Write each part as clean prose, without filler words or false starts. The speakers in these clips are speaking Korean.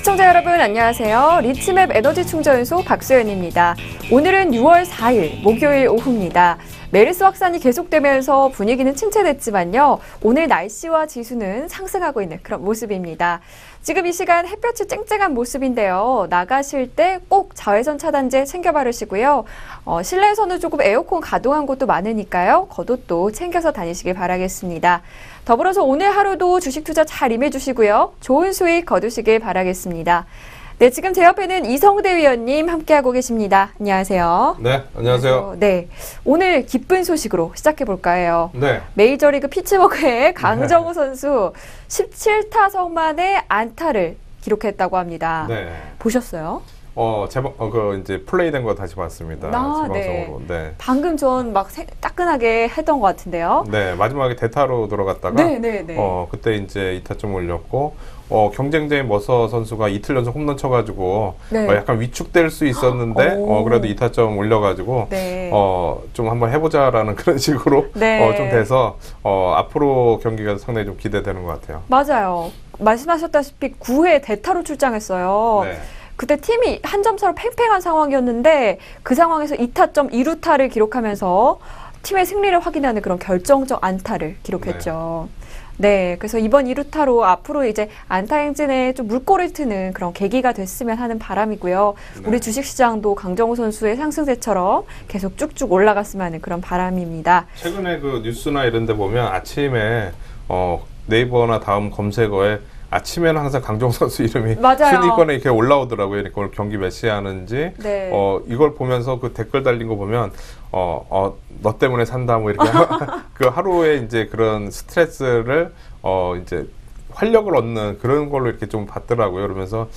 시청자 여러분 안녕하세요. 리치맵 에너지 충전소 박소연입니다. 오늘은 6월 4일 목요일 오후입니다. 메르스 확산이 계속되면서 분위기는 침체됐지만요. 오늘 날씨와 지수는 상승하고 있는 그런 모습입니다. 지금 이 시간 햇볕이 쨍쨍한 모습인데요. 나가실 때 꼭 자외선 차단제 챙겨 바르시고요. 실내에서는 조금 에어컨 가동한 곳도 많으니까요. 겉옷도 챙겨서 다니시길 바라겠습니다. 더불어서 오늘 하루도 주식 투자 잘 임해주시고요. 좋은 수익 거두시길 바라겠습니다. 네, 지금 제 옆에는 이성대 위원님 함께하고 계십니다. 안녕하세요. 네, 안녕하세요. 네, 오늘 기쁜 소식으로 시작해볼까 해요. 네. 메이저리그 피츠버그의 강정호 선수 17타석 만에 안타를 기록했다고 합니다. 네. 보셨어요? 이제 플레이된 거 다시 봤습니다. 재방송으로. 네. 방금 전 막 따끈하게 했던 것 같은데요. 네, 마지막에 대타로 들어갔다가 그때 이제 2타점 올렸고 경쟁자인 머서 선수가 이틀 연속 홈런 쳐가지고 약간 위축될 수 있었는데 그래도 2타점 올려가지고 좀 한번 해보자라는 그런 식으로 좀 돼서 앞으로 경기가 상당히 좀 기대되는 것 같아요. 맞아요. 말씀하셨다시피 9회 대타로 출장했어요. 네. 그때 팀이 한 점 차로 팽팽한 상황이었는데 그 상황에서 2타점 2루타를 기록하면서 팀의 승리를 확인하는 그런 결정적 안타를 기록했죠. 네, 그래서 이번 2루타로 앞으로 이제 안타 행진에 좀 물꼬를 트는 그런 계기가 됐으면 하는 바람이고요. 네. 우리 주식시장도 강정호 선수의 상승세처럼 계속 쭉쭉 올라갔으면 하는 그런 바람입니다. 최근에 그 뉴스나 이런 데 보면 아침에 네이버나 다음 검색어에 아침에는 항상 강정호 선수 이름이 순위권에 이렇게 올라오더라고요. 그러니까 오늘 경기 몇 시에 하는지. 이걸 보면서 그 댓글 달린 거 보면 너 때문에 산다 뭐 이렇게 그 하루에 이제 그런 스트레스를 이제 활력을 얻는 그런 걸로 이렇게 좀 봤더라고요. 그러면서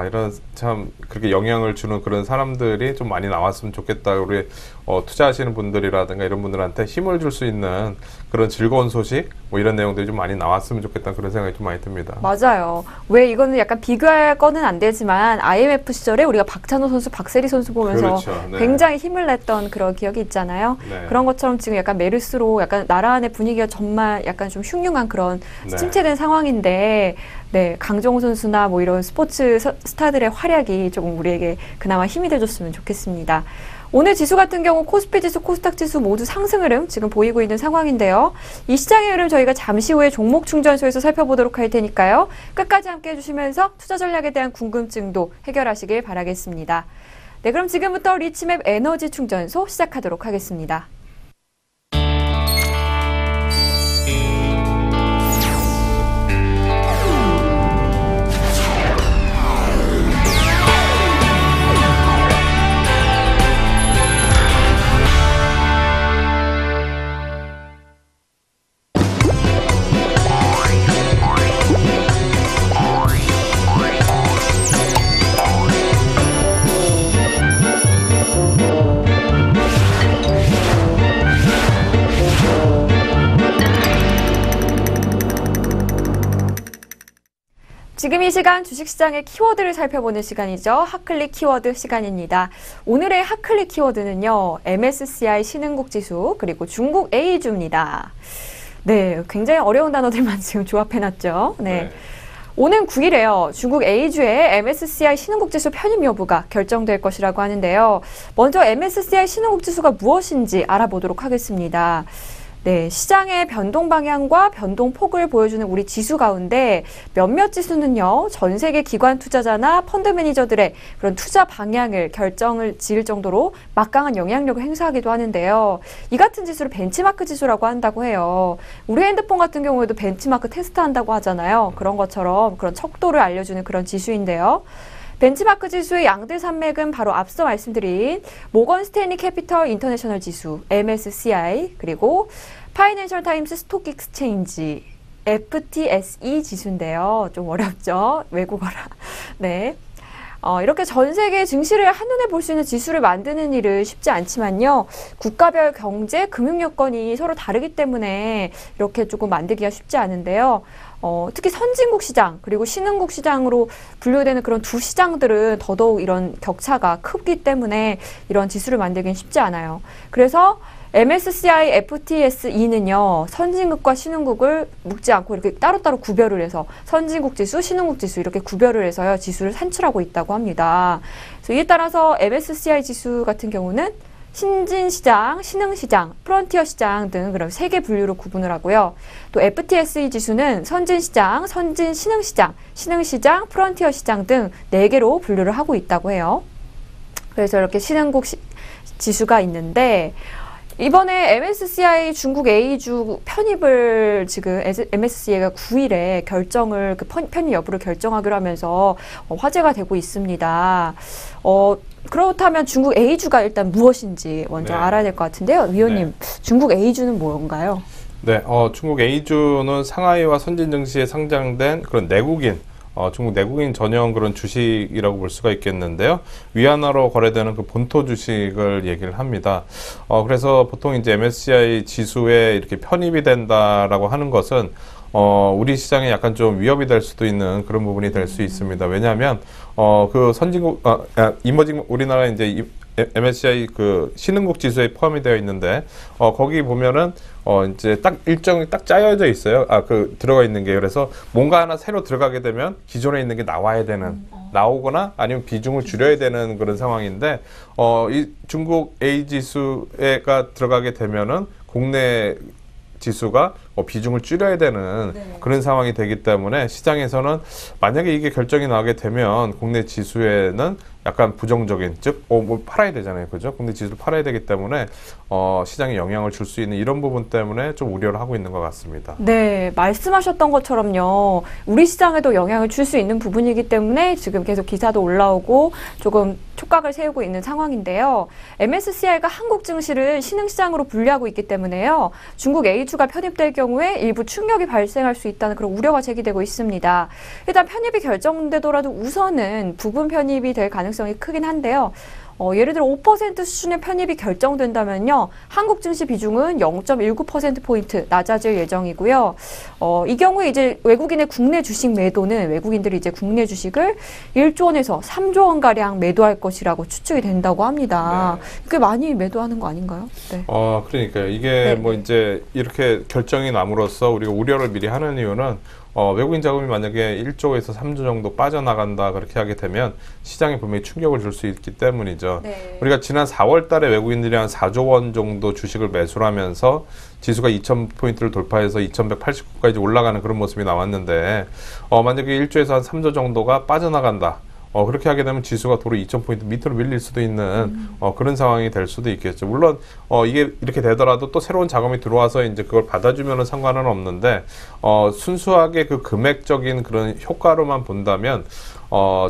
이런 참 그렇게 영향을 주는 그런 사람들이 좀 많이 나왔으면 좋겠다. 우리 투자하시는 분들이라든가 이런 분들한테 힘을 줄 수 있는 그런 즐거운 소식 뭐 이런 내용들이 좀 많이 나왔으면 좋겠다 그런 생각이 좀 많이 듭니다. 맞아요. 왜 이거는 약간 비교할 거는 안 되지만 IMF 시절에 우리가 박찬호 선수, 박세리 선수 보면서 굉장히 힘을 냈던 그런 기억이 있잖아요. 그런 것처럼 지금 약간 메르스로 약간 나라 안의 분위기가 정말 약간 좀 흉흉한 그런 침체된 상황인데 강정호 선수나 뭐 이런 스포츠 스타들의 활약이 조금 우리에게 그나마 힘이 돼줬으면 좋겠습니다. 오늘 지수 같은 경우 코스피 지수, 코스닥 지수 모두 상승 흐름 지금 보이고 있는 상황인데요. 이 시장의 흐름 저희가 잠시 후에 종목 충전소에서 살펴보도록 할 테니까요. 끝까지 함께 해주시면서 투자 전략에 대한 궁금증도 해결하시길 바라겠습니다. 네, 그럼 지금부터 리치맵 에너지 충전소 시작하도록 하겠습니다. 지금 이 시간 주식시장의 키워드를 살펴보는 시간이죠. 핫클릭 키워드 시간입니다. 오늘의 핫클릭 키워드는요. MSCI 신흥국 지수 그리고 중국 A주입니다. 네, 굉장히 어려운 단어들만 지금 조합해놨죠. 네. 오는 9일에요. 중국 A주의 MSCI 신흥국 지수 편입 여부가 결정될 것이라고 하는데요. 먼저 MSCI 신흥국 지수가 무엇인지 알아보도록 하겠습니다. 네, 시장의 변동 방향과 변동 폭을 보여주는 우리 지수 가운데 몇몇 지수는요, 전 세계 기관 투자자나 펀드 매니저들의 그런 투자 방향을 결정을 지을 정도로 막강한 영향력을 행사하기도 하는데요. 이 같은 지수를 벤치마크 지수라고 한다고 해요. 우리 핸드폰 같은 경우에도 벤치마크 테스트 한다고 하잖아요. 그런 것처럼 그런 척도를 알려주는 그런 지수인데요. 벤치마크 지수의 양대 산맥은 바로 앞서 말씀드린 모건 스탠리 캐피털 인터내셔널 지수, MSCI, 그리고 파이낸셜 타임스 스톡 익스체인지, FTSE 지수인데요. 좀 어렵죠? 외국어라. 네. 이렇게 전 세계 증시를 한눈에 볼 수 있는 지수를 만드는 일은 쉽지 않지만요. 국가별 경제, 금융 여건이 서로 다르기 때문에 이렇게 조금 만들기가 쉽지 않은데요. 특히 선진국 시장 그리고 신흥국 시장으로 분류되는 그런 두 시장들은 더더욱 이런 격차가 크기 때문에 이런 지수를 만들기는 쉽지 않아요. 그래서 MSCI FTSE는요, 선진국과 신흥국을 묶지 않고 이렇게 따로따로 구별을 해서 선진국 지수, 신흥국 지수 이렇게 구별을 해서요, 지수를 산출하고 있다고 합니다. 그래서 이에 따라서 MSCI 지수 같은 경우는 신진시장, 신흥시장, 프론티어 시장 등 그런 3개 분류로 구분을 하고요. 또 FTSE 지수는 선진시장, 선진신흥시장, 신흥시장, 프론티어 시장 등 4개로 분류를 하고 있다고 해요. 그래서 이렇게 신흥국 지수가 있는데 이번에 MSCI 중국 A주 편입을 지금 MSCI가 9일에 결정을 편입 여부를 결정하기로 하면서 화제가 되고 있습니다. 그렇다면 중국 A주가 일단 무엇인지 먼저 알아야 될 것 같은데요. 위원님, 중국 A주는 뭔가요? 네, 중국 A주는 상하이와 선진 증시에 상장된 그런 내국인 중국 내국인 전용 그런 주식이라고 볼 수가 있겠는데요. 위안화로 거래되는 그 본토 주식을 얘기를 합니다. 그래서 보통 이제 MSCI 지수에 이렇게 편입이 된다라고 하는 것은 우리 시장에 약간 좀 위협이 될 수도 있는 그런 부분이 될 수 있습니다. 왜냐하면 그 선진국, 이머징 우리나라 이제 MSCI 그 신흥국 지수에 포함이 되어 있는데 거기 보면은 이제 딱 일정이 딱 짜여져 있어요. 그 들어가 있는 게. 그래서 뭔가 하나 새로 들어가게 되면 기존에 있는 게 나와야 되는 나오거나 아니면 비중을 줄여야 되는 그런 상황인데 이 중국 A 지수가 들어가게 되면은 국내 지수가 비중을 줄여야 되는 그런 상황이 되기 때문에 시장에서는 만약에 이게 결정이 나게 되면 국내 지수에는 약간 부정적인, 즉, 뭐 팔아야 되잖아요. 그죠? 국내 지수를 팔아야 되기 때문에, 시장에 영향을 줄 수 있는 이런 부분 때문에 좀 우려를 하고 있는 것 같습니다. 네, 말씀하셨던 것처럼요. 우리 시장에도 영향을 줄 수 있는 부분이기 때문에 지금 계속 기사도 올라오고 조금 촉각을 세우고 있는 상황인데요. MSCI가 한국 증시를 신흥시장으로 분류하고 있기 때문에요. 중국 A주가 편입될 경우에 일부 충격이 발생할 수 있다는 그런 우려가 제기되고 있습니다. 일단 편입이 결정되더라도 우선은 부분 편입이 될 가능성이 크긴 한데요. 예를 들어 5% 수준의 편입이 결정된다면요. 한국 증시 비중은 0.19%포인트 낮아질 예정이고요. 이 경우에 이제 외국인의 국내 주식 매도는 외국인들이 이제 국내 주식을 1조 원에서 3조 원가량 매도할 것이라고 추측이 된다고 합니다. 꽤 많이 매도하는 거 아닌가요? 네. 그러니까요. 이게 뭐 이제 이렇게 결정이 남으로써 우리가 우려를 미리 하는 이유는 외국인 자금이 만약에 1조에서 3조 정도 빠져나간다 그렇게 하게 되면 시장에 분명히 충격을 줄 수 있기 때문이죠. 우리가 지난 4월 달에 외국인들이 한 4조 원 정도 주식을 매수를 하면서 지수가 2,000포인트를 돌파해서 2,189까지 올라가는 그런 모습이 나왔는데 만약에 1조에서 한 3조 정도가 빠져나간다. 그렇게 하게 되면 지수가 도로 2,000포인트 밑으로 밀릴 수도 있는 그런 상황이 될 수도 있겠죠. 물론 이게 이렇게 되더라도 또 새로운 자금이 들어와서 이제 그걸 받아주면은 상관은 없는데 순수하게 그 금액적인 그런 효과로만 본다면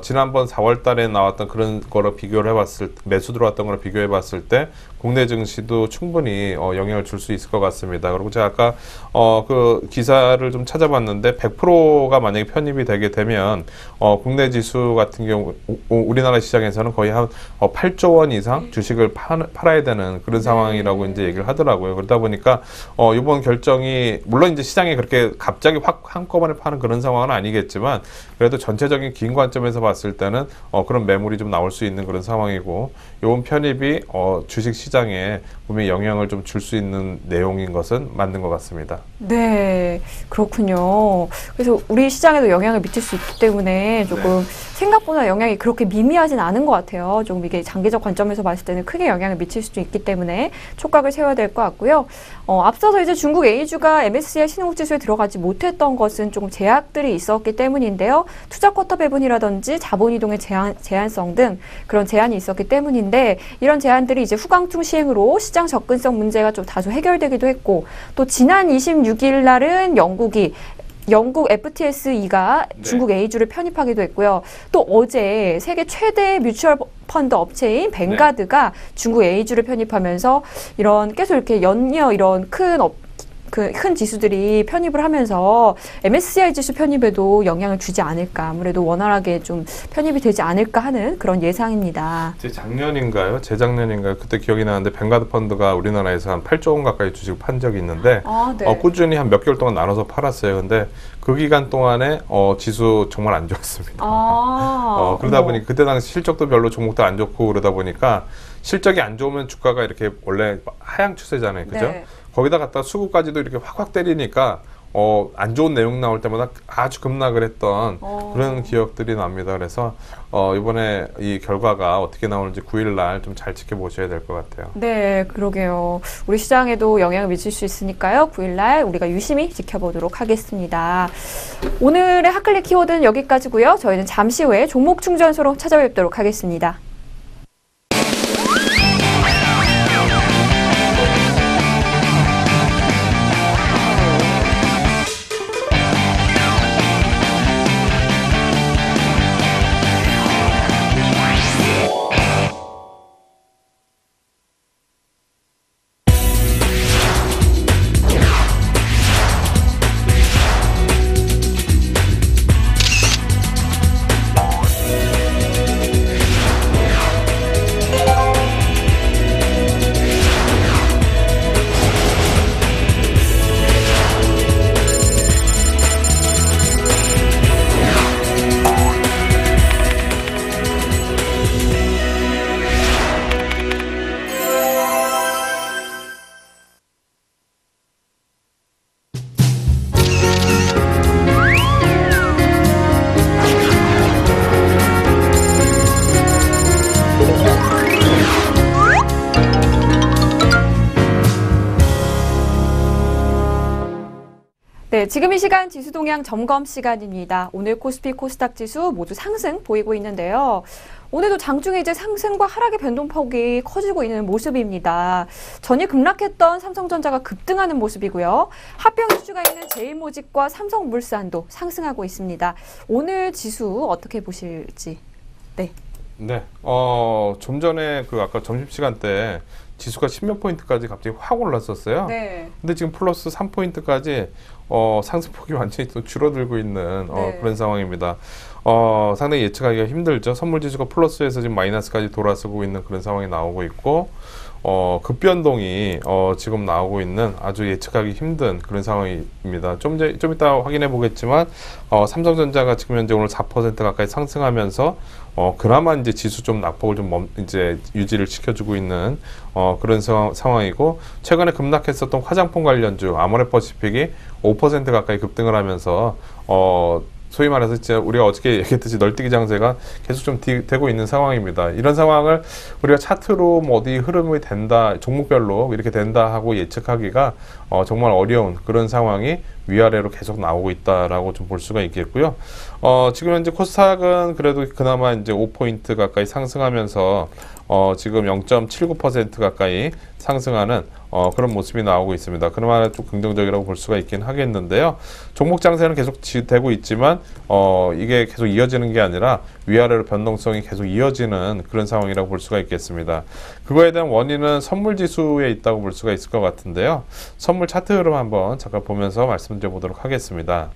지난번 4월 달에 나왔던 그런 거로 비교를 해봤을 때, 매수 들어왔던 거로 비교해 봤을 때 국내 증시도 충분히 영향을 줄 수 있을 것 같습니다. 그리고 제가 아까 그 기사를 좀 찾아봤는데 100%가 만약에 편입이 되게 되면 국내 지수 같은 경우 우리나라 시장에서는 거의 한 8조 원 이상 주식을 팔아야 되는 그런 상황이라고 이제 얘기를 하더라고요. 그러다 보니까 이번 결정이 물론 이제 시장에 그렇게 갑자기 확 한꺼번에 파는 그런 상황은 아니겠지만 그래도 전체적인 긴 관점에서 봤을 때는 그런 매물이 좀 나올 수 있는 그런 상황이고 이번 편입이 주식 시장에 분명히 영향을 좀 줄 수 있는 내용인 것은 맞는 것 같습니다. 네, 그렇군요. 그래서 우리 시장에도 영향을 미칠 수 있기 때문에 조금 생각보다 영향이 그렇게 미미하진 않은 것 같아요. 조금 이게 장기적 관점에서 봤을 때는 크게 영향을 미칠 수도 있기 때문에 촉각을 세워야 될 것 같고요. 앞서서 이제 중국 A주가 MSCI 신흥국 지수에 들어가지 못했던 것은 조금 제약들이 있었기 때문인데요. 투자 쿼터 배분이라든지 자본 이동의 제한성 등 그런 제한이 있었기 때문인데 이런 제한들이 이제 후광풍 시행으로 시장 접근성 문제가 좀 다소 해결되기도 했고 또 지난 26일 날은 영국 FTSE가 중국 A주를 편입하기도 했고요. 또 어제 세계 최대 뮤추얼 펀드 업체인 뱅가드가 중국 A주를 편입하면서 계속 이렇게 연이어 이런 큰 지수들이 편입을 하면서 MSCI 지수 편입에도 영향을 주지 않을까, 아무래도 원활하게 좀 편입이 되지 않을까 하는 그런 예상입니다. 작년인가요? 재작년인가요? 그때 기억이 나는데 뱅가드 펀드가 우리나라에서 한 8조 원 가까이 주식을 판 적이 있는데 꾸준히 한 몇 개월 동안 나눠서 팔았어요. 근데 그 기간 동안에 지수 정말 안 좋았습니다. 그러다 보니 그때 당시 실적도 별로 종목도 안 좋고 그러다 보니까 실적이 안 좋으면 주가가 이렇게 원래 하향 추세잖아요. 그죠? 네. 거기다 갖다 수급까지도 이렇게 확확 때리니까 안 좋은 내용 나올 때마다 아주 급락을 했던 그런 기억들이 납니다. 그래서 이번에 이 결과가 어떻게 나오는지 9일날 좀 잘 지켜보셔야 될 것 같아요. 네, 그러게요. 우리 시장에도 영향을 미칠 수 있으니까요. 9일날 우리가 유심히 지켜보도록 하겠습니다. 오늘의 핫클릭 키워드는 여기까지고요. 저희는 잠시 후에 종목 충전소로 찾아뵙도록 하겠습니다. 네, 지금 이 시간 지수 동향 점검 시간입니다. 오늘 코스피, 코스닥 지수 모두 상승 보이고 있는데요. 오늘도 장중에 이제 상승과 하락의 변동폭이 커지고 있는 모습입니다. 전일 급락했던 삼성전자가 급등하는 모습이고요. 하평 수주가 있는 제일모직과 삼성물산도 상승하고 있습니다. 오늘 지수 어떻게 보실지. 네. 네. 좀 전에 아까 점심시간 때 지수가 10몇 포인트까지 갑자기 확 올랐었어요. 네. 근데 지금 플러스 3포인트까지 상승폭이 완전히 또 줄어들고 있는 네. 그런 상황입니다. 상당히 예측하기가 힘들죠. 선물지수가 플러스에서 지금 마이너스까지 돌아서고 있는 그런 상황이 나오고 있고, 급변동이 지금 나오고 있는 아주 예측하기 힘든 그런 상황입니다. 좀 이따 확인해 보겠지만 삼성전자가 지금 현재 오늘 4% 가까이 상승하면서 그나마 이제 지수 좀 낙폭을 좀 이제 유지를 시켜주고 있는 그런 상황이고, 최근에 급락했었던 화장품 관련주 아모레퍼시픽이 5% 가까이 급등을 하면서 소위 말해서 진짜 우리가 어저께 얘기했듯이 널뛰기 장세가 계속 좀 되고 있는 상황입니다. 이런 상황을 우리가 차트로 뭐 어디 흐름이 된다, 종목별로 이렇게 된다 하고 예측하기가 정말 어려운 그런 상황이 위아래로 계속 나오고 있다라고 좀 볼 수가 있겠고요. 지금 현재 코스닥은 그래도 그나마 이제 5포인트 가까이 상승하면서 지금 0.79% 가까이 상승하는 그런 모습이 나오고 있습니다. 그나마 좀 긍정적이라고 볼 수가 있긴 하겠는데요. 종목 장세는 계속 되고 있지만 이게 계속 이어지는 게 아니라 위아래로 변동성이 계속 이어지는 그런 상황이라고 볼 수가 있겠습니다. 그거에 대한 원인은 선물 지수에 있다고 볼 수가 있을 것 같은데요. 선물 차트 흐름 한번 잠깐 보면서 말씀드려 보도록 하겠습니다.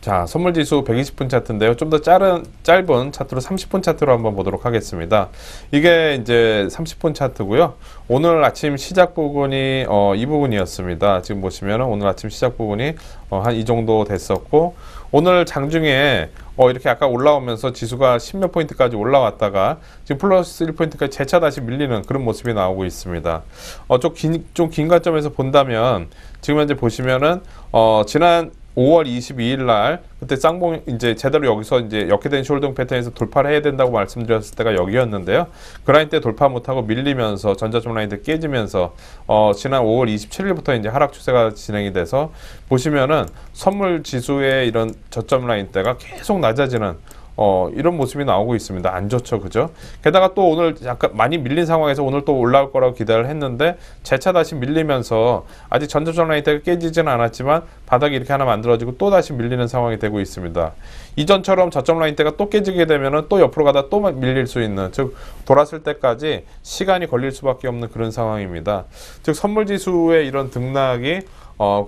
자, 선물지수 120분 차트인데요. 좀 더 짧은 차트로 30분 차트로 한번 보도록 하겠습니다. 이게 이제 30분 차트고요. 오늘 아침 시작 부분이 이 부분이었습니다. 지금 보시면은 오늘 아침 시작 부분이 한 이 정도 됐었고, 오늘 장중에 이렇게 아까 올라오면서 지수가 10몇 포인트까지 올라왔다가 지금 플러스 1포인트까지 재차 다시 밀리는 그런 모습이 나오고 있습니다. 좀 긴 관점에서 본다면 지금 현재 보시면은 지난 5월 22일 날 그때 쌍봉 이제 제대로 여기서 이제 역회된 숄딩 패턴에서 돌파를 해야 된다고 말씀드렸을 때가 여기였는데요. 그 라인 때 돌파 못하고 밀리면서 전자점 라인들 깨지면서 지난 5월 27일부터 이제 하락 추세가 진행이 돼서 보시면은 선물 지수의 이런 저점 라인 대가 계속 낮아지는 이런 모습이 나오고 있습니다. 안 좋죠, 그죠? 게다가 또 오늘 약간 많이 밀린 상황에서 오늘 또 올라올 거라고 기대를 했는데 재차 다시 밀리면서 아직 전저점 라인대가 깨지지는 않았지만 바닥이 이렇게 하나 만들어지고 또 다시 밀리는 상황이 되고 있습니다. 이전처럼 저점 라인대가 또 깨지게 되면은 또 옆으로 가다 또 밀릴 수 있는, 즉 돌았을 때까지 시간이 걸릴 수밖에 없는 그런 상황입니다. 즉 선물지수의 이런 등락이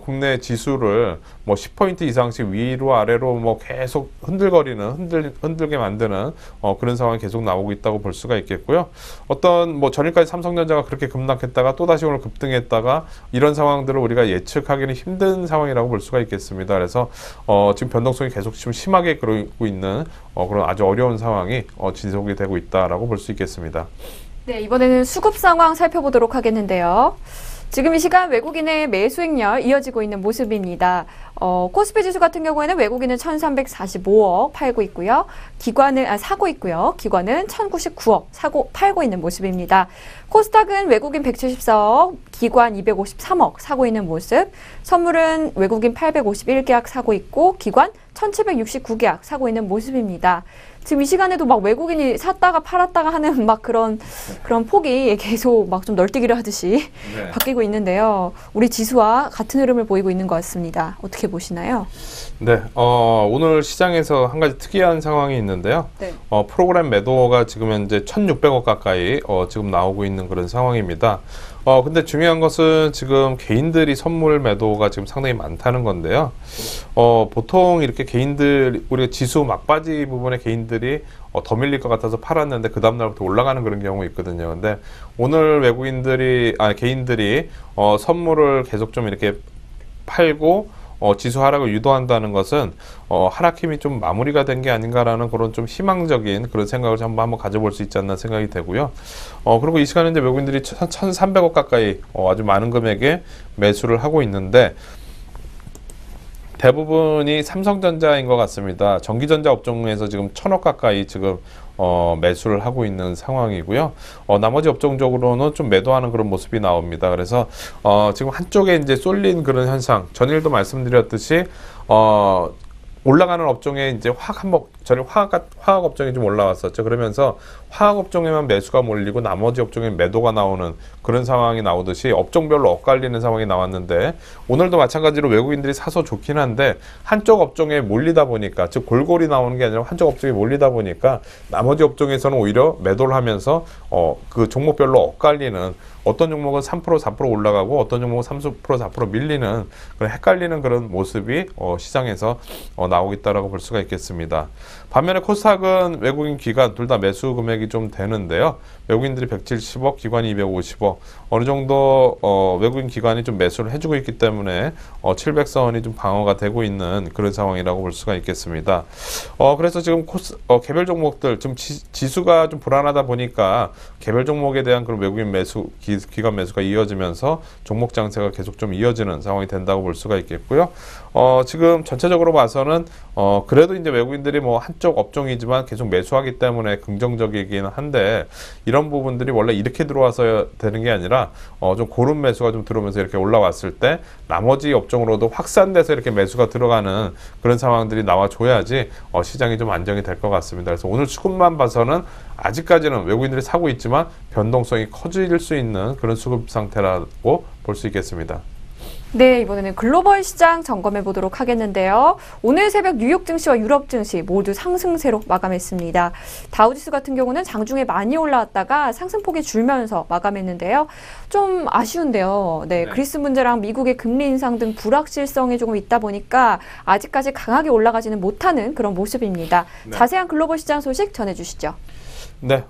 국내 지수를 뭐 10포인트 이상씩 위로 아래로 뭐 계속 흔들게 만드는 그런 상황이 계속 나오고 있다고 볼 수가 있겠고요. 어떤 뭐 전일까지 삼성전자가 그렇게 급락했다가 또 다시 오늘 급등했다가 이런 상황들을 우리가 예측하기는 힘든 상황이라고 볼 수가 있겠습니다. 그래서 지금 변동성이 계속 좀 심하게 그러고 있는 그런 아주 어려운 상황이 지속이 되고 있다라고 볼 수 있겠습니다. 네, 이번에는 수급 상황 살펴보도록 하겠는데요. 지금 이 시간 외국인의 매수행렬 이어지고 있는 모습입니다. 코스피 지수 같은 경우에는 외국인은 1,345억 팔고 있고요. 사고 있고요. 기관은 1,099억 팔고 있는 모습입니다. 코스닥은 외국인 174억, 기관 253억 사고 있는 모습. 선물은 외국인 851계약 사고 있고 기관 1,769계약 사고 있는 모습입니다. 지금 이 시간에도 막 외국인이 샀다가 팔았다가 하는 막 그런 폭이 계속 막 좀 널뛰기를 하듯이 네. 바뀌고 있는데요. 우리 지수와 같은 흐름을 보이고 있는 것 같습니다. 어떻게 보시나요? 네, 오늘 시장에서 한 가지 특이한 상황이 있는데요. 네. 프로그램 매도가 지금 현재 1,600억 가까이 지금 나오고 있는 그런 상황입니다. 근데 중요한 것은 지금 개인들이 선물 매도가 지금 상당히 많다는 건데요. 보통 이렇게 우리가 지수 막바지 부분에 개인들이 더 밀릴 것 같아서 팔았는데 그 다음날부터 올라가는 그런 경우가 있거든요. 근데 오늘 개인들이 선물을 계속 좀 이렇게 팔고 지수 하락을 유도한다는 것은 하락 힘이 좀 마무리가 된 게 아닌가라는 그런 좀 희망적인 그런 생각을 한번 가져볼 수 있지 않나 생각이 되고요. 그리고 이 시간에 이제 외국인들이 1,300억 가까이 아주 많은 금액의 매수를 하고 있는데 대부분이 삼성전자인 것 같습니다. 전기전자 업종에서 지금 1,000억 가까이 지금 매수를 하고 있는 상황이고요. 나머지 업종적으로는 좀 매도하는 그런 모습이 나옵니다. 그래서 지금 한쪽에 이제 쏠린 그런 현상, 전일도 말씀드렸듯이 올라가는 업종에 이제 화학 업종이 좀 올라왔었죠. 그러면서 화학 업종에만 매수가 몰리고 나머지 업종에 매도가 나오는 그런 상황이 나오듯이 업종별로 엇갈리는 상황이 나왔는데 오늘도 마찬가지로 외국인들이 사서 좋긴 한데 한쪽 업종에 몰리다 보니까 즉 골고리 나오는 게 아니라 한쪽 업종에 몰리다 보니까 나머지 업종에서는 오히려 매도를 하면서 그 종목별로 엇갈리는 어떤 종목은 3%, 4% 올라가고 어떤 종목은 3%, 4% 밀리는 그런 헷갈리는 그런 모습이 시장에서 나오고 있다라고 볼 수가 있겠습니다. 반면에 코스닥은 외국인 기관 둘 다 매수 금액이 좀 되는데요. 외국인들이 170억, 기관이 250억. 어느 정도 외국인 기관이 좀 매수를 해주고 있기 때문에 700선이 좀 방어가 되고 있는 그런 상황이라고 볼 수가 있겠습니다. 그래서 지금 개별 종목들 지금 지수가 좀 불안하다 보니까 개별 종목에 대한 그런 외국인 매수 기관 매수가 이어지면서 종목 장세가 계속 좀 이어지는 상황이 된다고 볼 수가 있겠고요. 지금 전체적으로 봐서는 그래도 이제 외국인들이 뭐 한쪽 업종이지만 계속 매수하기 때문에 긍정적이긴 한데 이런 부분들이 원래 이렇게 들어와서 되는 게 아니라 좀 고른 매수가 좀 들어오면서 이렇게 올라왔을 때 나머지 업종으로도 확산돼서 이렇게 매수가 들어가는 그런 상황들이 나와줘야지 시장이 좀 안정이 될 것 같습니다. 그래서 오늘 수급만 봐서는 아직까지는 외국인들이 사고 있지만 변동성이 커질 수 있는 그런 수급 상태라고 볼 수 있겠습니다. 네, 이번에는 글로벌 시장 점검해 보도록 하겠는데요. 오늘 새벽 뉴욕 증시와 유럽 증시 모두 상승세로 마감했습니다. 다우지수 같은 경우는 장중에 많이 올라왔다가 상승폭이 줄면서 마감했는데요. 좀 아쉬운데요. 네, 그리스 문제랑 미국의 금리 인상 등 불확실성이 조금 있다 보니까 아직까지 강하게 올라가지는 못하는 그런 모습입니다. 네. 자세한 글로벌 시장 소식 전해주시죠. 네,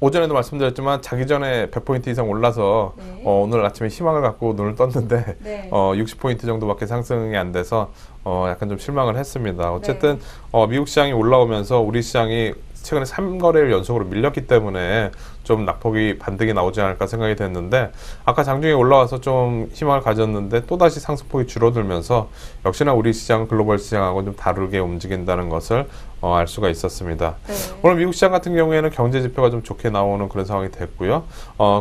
오전에도 말씀드렸지만 자기 전에 100포인트 이상 올라서 네. 오늘 아침에 희망을 갖고 눈을 떴는데 네. 60포인트 정도밖에 상승이 안 돼서 약간 좀 실망을 했습니다. 어쨌든 네. 미국 시장이 올라오면서 우리 시장이 최근에 3거래일 연속으로 밀렸기 때문에 좀 낙폭이 반등이 나오지 않을까 생각이 됐는데 아까 장중에 올라와서 좀 희망을 가졌는데 또다시 상승폭이 줄어들면서 역시나 우리 시장은 글로벌 시장하고 좀 다르게 움직인다는 것을 알 수가 있었습니다. 네. 오늘 미국 시장 같은 경우에는 경제 지표가 좀 좋게 나오는 그런 상황이 됐고요.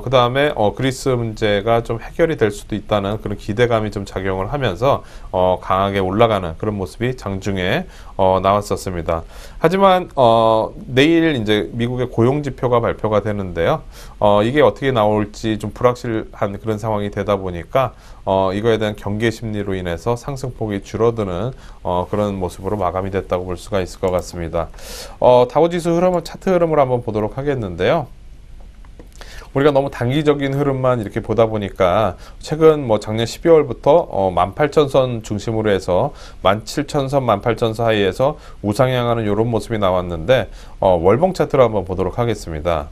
그 다음에 그리스 문제가 좀 해결이 될 수도 있다는 그런 기대감이 좀 작용을 하면서 강하게 올라가는 그런 모습이 장중에 나왔었습니다. 하지만 내일 이제 미국의 고용 지표가 발표가 되는데요. 이게 어떻게 나올지 좀 불확실한 그런 상황이 되다 보니까 이거에 대한 경계 심리로 인해서 상승폭이 줄어드는 그런 모습으로 마감이 됐다고 볼 수가 있을 것 같습니다. 다우지수 차트 흐름을 한번 보도록 하겠는데요. 우리가 너무 단기적인 흐름만 이렇게 보다 보니까 최근 뭐 작년 12월부터 18,000선 중심으로 해서 17,000선, 18,000선 사이에서 우상향하는 이런 모습이 나왔는데 월봉 차트로 한번 보도록 하겠습니다.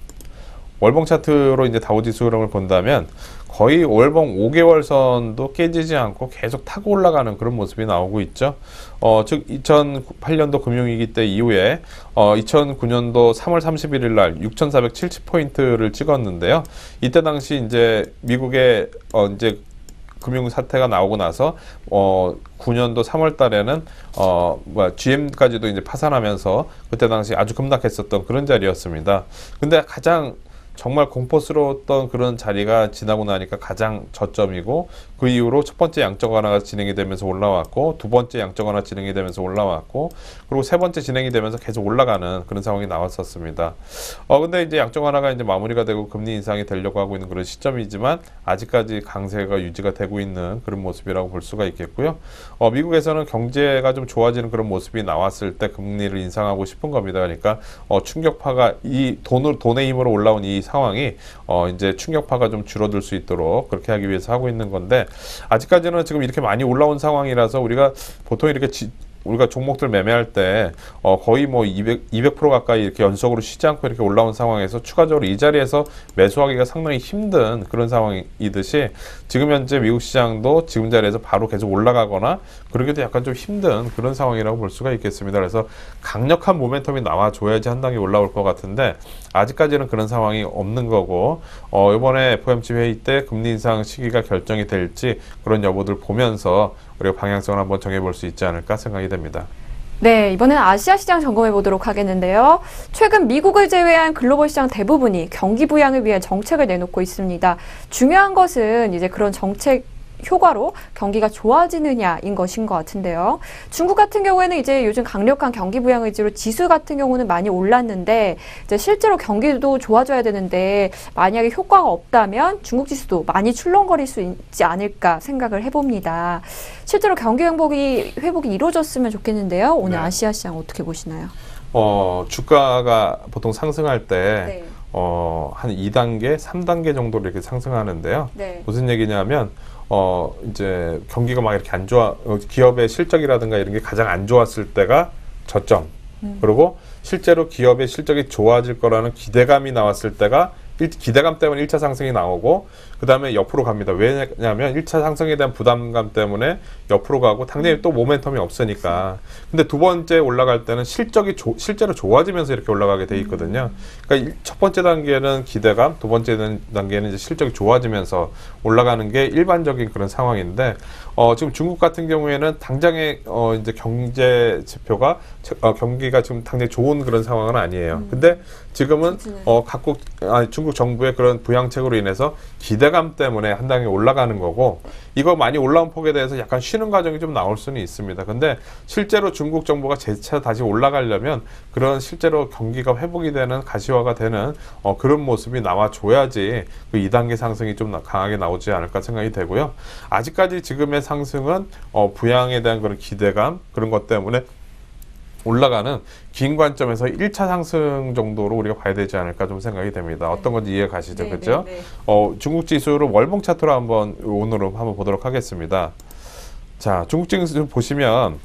월봉 차트로 이제 다우지수 흐름을 본다면 거의 월봉 5개월 선도 깨지지 않고 계속 타고 올라가는 그런 모습이 나오고 있죠. 즉 2008년도 금융위기 때 이후에 2009년도 3월 31일 날 6,470포인트를 찍었는데요. 이때 당시 이제 미국의 이제 금융 사태가 나오고 나서 9년도 3월 달에는 GM까지도 이제 파산하면서 그때 당시 아주 급락했었던 그런 자리였습니다. 근데 가장 정말 공포스러웠던 그런 자리가 지나고 나니까 가장 저점이고, 그 이후로 첫 번째 양적 완화가 진행이 되면서 올라왔고, 두 번째 양적 완화 진행이 되면서 올라왔고, 그리고 세 번째 진행이 되면서 계속 올라가는 그런 상황이 나왔었습니다. 근데 이제 양적 완화가 이제 마무리가 되고 금리 인상이 되려고 하고 있는 그런 시점이지만 아직까지 강세가 유지가 되고 있는 그런 모습이라고 볼 수가 있겠고요. 미국에서는 경제가 좀 좋아지는 그런 모습이 나왔을 때 금리를 인상하고 싶은 겁니다. 그러니까 충격파가 이 돈의 힘으로 올라온 이 상황이 이제 충격파가 좀 줄어들 수 있도록 그렇게 하기 위해서 하고 있는 건데, 아직까지는 지금 이렇게 많이 올라온 상황이라서 우리가 보통 이렇게 우리가 종목들 매매할 때 거의 뭐 200% 가까이 이렇게 연속으로 쉬지 않고 이렇게 올라온 상황에서 추가적으로 이 자리에서 매수하기가 상당히 힘든 그런 상황이듯이, 지금 현재 미국 시장도 지금 자리에서 바로 계속 올라가거나 그러기도 약간 좀 힘든 그런 상황이라고 볼 수가 있겠습니다. 그래서 강력한 모멘텀이 나와줘야지 한 단계 올라올 것 같은데 아직까지는 그런 상황이 없는 거고, 이번에 FOMC 회의 때 금리 인상 시기가 결정이 될지 그런 여부들 보면서 우리가 방향성을 한번 정해볼 수 있지 않을까 생각이 됩니다. 네, 이번엔 아시아 시장 점검해 보도록 하겠는데요. 최근 미국을 제외한 글로벌 시장 대부분이 경기 부양을 위해 정책을 내놓고 있습니다. 중요한 것은 이제 그런 정책 효과로 경기가 좋아지느냐인 것인 것 같은데요. 중국 같은 경우에는 이제 요즘 강력한 경기 부양 의지로 지수 같은 경우는 많이 올랐는데, 이제 실제로 경기도 좋아져야 되는데 만약에 효과가 없다면 중국 지수도 많이 출렁거릴 수 있지 않을까 생각을 해봅니다. 실제로 경기 회복이 이루어졌으면 좋겠는데요. 오늘 네. 아시아 시장 어떻게 보시나요? 주가가 보통 상승할 때 네. 한 2단계, 3단계 정도로 이렇게 상승하는데요. 네. 무슨 얘기냐면 이제 경기가 막 이렇게 안 좋아, 기업의 실적이라든가 이런 게 가장 안 좋았을 때가 저점. 그리고 실제로 기업의 실적이 좋아질 거라는 기대감이 나왔을 때가 기대감 때문에 1차 상승이 나오고, 그 다음에 옆으로 갑니다. 왜냐하면 1차 상승에 대한 부담감 때문에 옆으로 가고 당장에 또 모멘텀이 없으니까. 근데 두 번째 올라갈 때는 실제로 좋아지면서 이렇게 올라가게 돼 있거든요. 그러니까 첫 번째 단계는 기대감, 두 번째 단계는 이제 실적이 좋아지면서 올라가는 게 일반적인 그런 상황인데, 지금 중국 같은 경우에는 당장에 이제 경제 지표가 경기가 지금 당장 좋은 그런 상황은 아니에요. 근데 지금은 중국 정부의 그런 부양책으로 인해서 기대감 때문에 한 단계 올라가는 거고, 이거 많이 올라온 폭에 대해서 약간 쉬는 과정이 좀 나올 수는 있습니다. 근데 실제로 중국 정부가 재차 다시 올라가려면 그런 실제로 경기가 회복이 되는, 가시화가 되는 그런 모습이 나와줘야지 그 2단계 상승이 좀 강하게 나오지 않을까 생각이 되고요. 아직까지 지금의 상승은 부양에 대한 그런 기대감, 그런 것 때문에 올라가는 긴 관점에서 1차 상승 정도로 우리가 봐야 되지 않을까 좀 생각이 됩니다. 어떤 건지 이해 가시죠? 네, 그렇죠? 네, 네. 중국 지수를 월봉 차트로 오늘은 한번 보도록 하겠습니다. 자, 중국 지수 보시면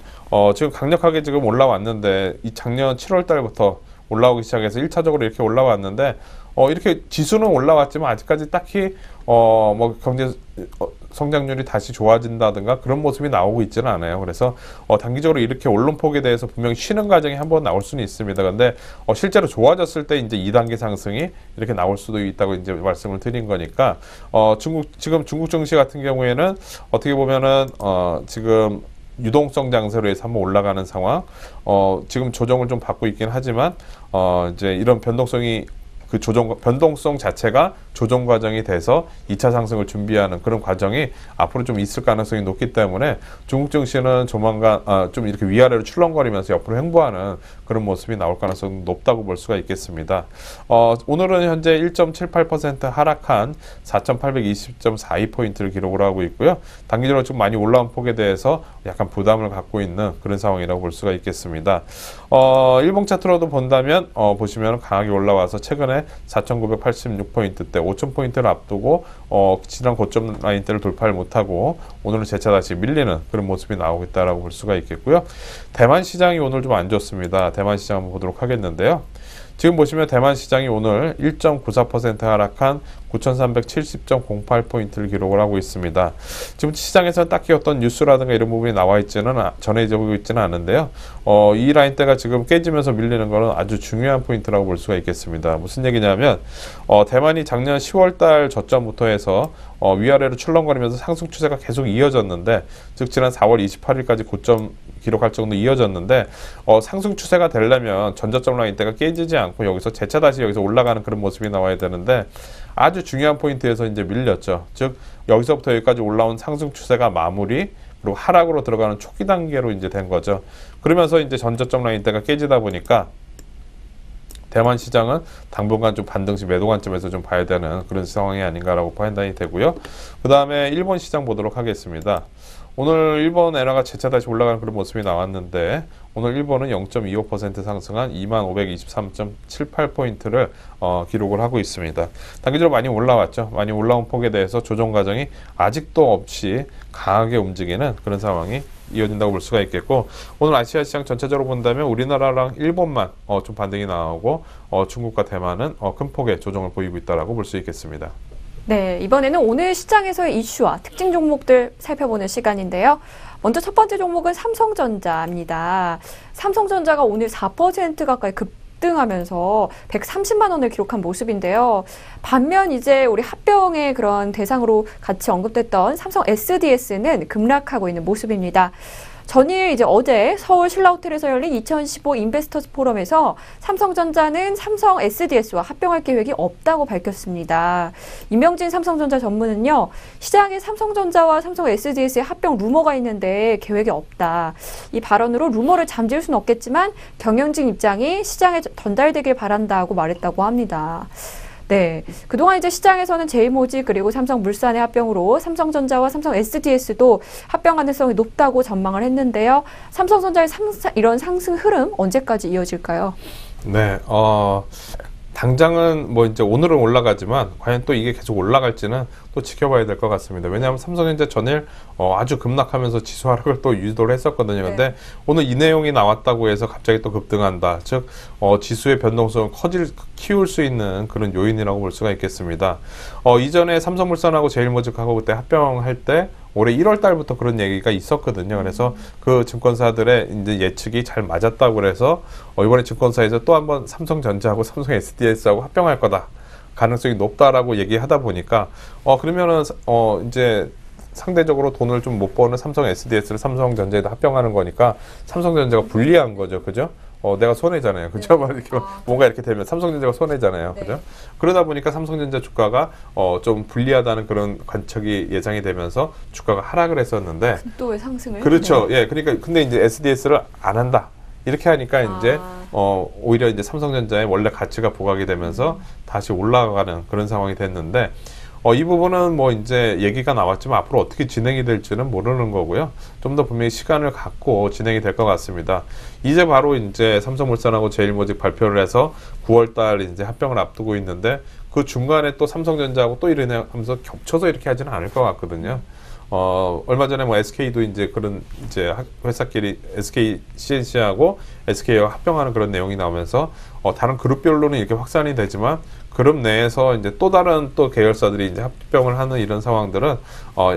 지금 강력하게 지금 올라왔는데, 이 작년 7월 달부터 올라오기 시작해서 1차적으로 이렇게 올라왔는데, 이렇게 지수는 올라왔지만 아직까지 딱히 뭐 경제 성장률이 다시 좋아진다든가 그런 모습이 나오고 있지는 않아요. 그래서 단기적으로 이렇게 오름폭에 대해서 분명히 쉬는 과정이 한번 나올 수는 있습니다. 근데 실제로 좋아졌을 때 이제 2단계 상승이 이렇게 나올 수도 있다고 이제 말씀을 드린 거니까, 지금 중국 증시 같은 경우에는 어떻게 보면은 지금 유동성 장세로 해서 한번 올라가는 상황, 지금 조정을 좀 받고 있긴 하지만 이제 이런 변동성이 변동성 자체가 조정 과정이 돼서 2차 상승을 준비하는 그런 과정이 앞으로 좀 있을 가능성이 높기 때문에 중국 증시는 조만간 좀 이렇게 위아래로 출렁거리면서 옆으로 횡보하는 그런 모습이 나올 가능성이 높다고 볼 수가 있겠습니다. 오늘은 현재 1.78% 하락한 4,820.42포인트를 기록을 하고 있고요. 단기적으로 좀 많이 올라온 폭에 대해서 약간 부담을 갖고 있는 그런 상황이라고 볼 수가 있겠습니다. 일봉 차트로도 본다면 보시면 강하게 올라와서 최근에 전에 4,986포인트대 5,000포인트를 앞두고 지난 고점 라인대를 돌파를 못하고 오늘은 재차 다시 밀리는 그런 모습이 나오고 있다라고 볼 수가 있겠고요. 대만 시장이 오늘 좀 안 좋습니다. 대만 시장 한번 보도록 하겠는데요. 지금 보시면 대만 시장이 오늘 1.94% 하락한 9,370.08포인트를 기록을 하고 있습니다. 지금 시장에서는 딱히 어떤 뉴스라든가 이런 부분이 전해지고 있지는 않은데요. 이 라인대가 지금 깨지면서 밀리는 것은 아주 중요한 포인트라고 볼 수가 있겠습니다. 무슨 얘기냐면 대만이 작년 10월달 저점부터 해서 위아래로 출렁거리면서 상승 추세가 계속 이어졌는데, 즉 지난 4월 28일까지 고점 기록할 정도 이어졌는데 상승 추세가 되려면 전저점 라인대가 깨지지 않고 여기서 재차 다시 여기서 올라가는 그런 모습이 나와야 되는데, 아주 중요한 포인트에서 이제 밀렸죠. 즉 여기서부터 여기까지 올라온 상승 추세가 마무리, 그리고 하락으로 들어가는 초기 단계로 이제 된 거죠. 그러면서 이제 전저점 라인대가 깨지다 보니까 대만 시장은 당분간 좀 반등시 매도 관점에서 좀 봐야 되는 그런 상황이 아닌가라고 판단이 되고요. 그 다음에 일본 시장 보도록 하겠습니다. 오늘 일본 엔화가 재차 다시 올라가는 그런 모습이 나왔는데, 오늘 일본은 0.25% 상승한 25,223.78포인트를 기록을 하고 있습니다. 단기적으로 많이 올라왔죠. 많이 올라온 폭에 대해서 조정 과정이 아직도 없이 강하게 움직이는 그런 상황이 이어진다고 볼 수가 있겠고, 오늘 아시아 시장 전체적으로 본다면 우리나라랑 일본만 좀 반등이 나오고 중국과 대만은 큰 폭의 조정을 보이고 있다고 볼 수 있겠습니다. 네, 이번에는 오늘 시장에서의 이슈와 특징 종목들 살펴보는 시간인데요. 먼저 첫 번째 종목은 삼성전자입니다. 삼성전자가 오늘 4% 가까이 급등하면서 130만 원을 기록한 모습인데요. 반면 이제 우리 합병의 그런 대상으로 같이 언급됐던 삼성 SDS는 급락하고 있는 모습입니다. 전일 이제 어제 서울 신라호텔에서 열린 2015 인베스터스 포럼에서 삼성전자는 삼성 SDS와 합병할 계획이 없다고 밝혔습니다. 임명진 삼성전자 전무는요, 시장에 삼성전자와 삼성 SDS의 합병 루머가 있는데 계획이 없다. 이 발언으로 루머를 잠재울 수는 없겠지만 경영진 입장이 시장에 전달되길 바란다고 말했다고 합니다. 네, 그동안 이제 시장에서는 제이모지 그리고 삼성물산의 합병으로 삼성전자와 삼성 SDS도 합병 가능성이 높다고 전망을 했는데요. 삼성전자의 이런 상승 흐름 언제까지 이어질까요? 네, 당장은 뭐 이제 오늘은 올라가지만 과연 또 이게 계속 올라갈지는 또 지켜봐야 될 것 같습니다. 왜냐하면 삼성전자 전일 아주 급락하면서 지수 하락을 또 유도를 했었거든요. 근데 네. 오늘 이 내용이 나왔다고 해서 갑자기 또 급등한다. 즉 지수의 변동성을 키울 수 있는 그런 요인이라고 볼 수가 있겠습니다. 이전에 삼성물산하고 제일모직하고 그때 합병할 때 올해 1월 달부터 그런 얘기가 있었거든요. 그래서 그 증권사들의 이제 예측이 잘 맞았다고 그래서 이번에 증권사에서 또 한번 삼성전자하고 삼성 SDS하고 합병할 거다. 가능성이 높다라고 얘기하다 보니까 그러면은 이제 상대적으로 돈을 좀 못 버는 삼성 SDS를 삼성전자에다 합병하는 거니까 삼성전자가 불리한 거죠. 그죠? 내가 손해잖아요. 그죠? 네. 이렇게 뭔가 이렇게 되면 삼성전자가 손해잖아요. 네. 그죠? 그러다 보니까 삼성전자 주가가 좀 불리하다는 그런 관측이 예상이 되면서 주가가 하락을 했었는데 또 왜 상승을? 그렇죠. 네. 예. 그러니까 근데 이제 SDS를 안 한다. 이렇게 하니까 이제 오히려 이제 삼성전자의 원래 가치가 부각이 되면서 다시 올라가는 그런 상황이 됐는데 이 부분은 뭐 이제 얘기가 나왔지만 앞으로 어떻게 진행이 될지는 모르는 거고요. 좀 더 분명히 시간을 갖고 진행이 될 것 같습니다. 이제 바로 이제 삼성물산하고 제일모직 발표를 해서 9월달 이제 합병을 앞두고 있는데 그 중간에 또 삼성전자하고 또 이러냐 하면서 겹쳐서 이렇게 하지는 않을 것 같거든요. 얼마 전에 뭐 SK도 이제 그런 이제 회사끼리 SK CNC하고 SK와 합병하는 그런 내용이 나오면서 다른 그룹별로는 이렇게 확산이 되지만 그룹 내에서 이제 또 다른 또 계열사들이 이제 합병을 하는 이런 상황들은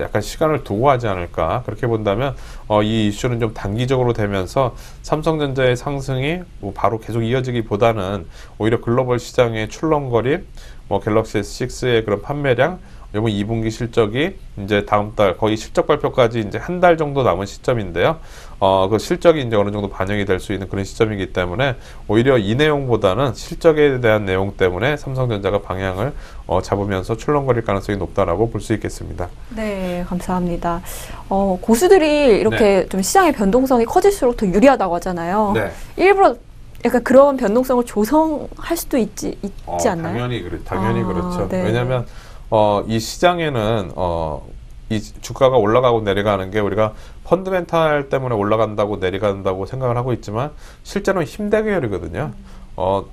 약간 시간을 두고 하지 않을까 그렇게 본다면 이 이슈는 좀 단기적으로 되면서 삼성전자의 상승이 뭐 바로 계속 이어지기보다는 오히려 글로벌 시장의 출렁거림, 뭐 갤럭시 S6의 그런 판매량, 이번 2분기 실적이 이제 다음 달 거의 실적 발표까지 이제 한 달 정도 남은 시점인데요. 그 실적이 이제 어느 정도 반영이 될 수 있는 그런 시점이기 때문에 오히려 이 내용보다는 실적에 대한 내용 때문에 삼성전자가 방향을 잡으면서 출렁거릴 가능성이 높다라고 볼 수 있겠습니다. 네, 감사합니다. 고수들이 이렇게 네. 좀 시장의 변동성이 커질수록 더 유리하다고 하잖아요. 네. 일부러 약간 그런 변동성을 조성할 수도 있지 않나요? 당연히 그렇죠. 네. 왜냐하면 이 시장에는 이 주가가 올라가고 내려가는 게 우리가 펀드멘탈 때문에 올라간다고 내려간다고 생각을 하고 있지만 실제로는 힘 대결이거든요.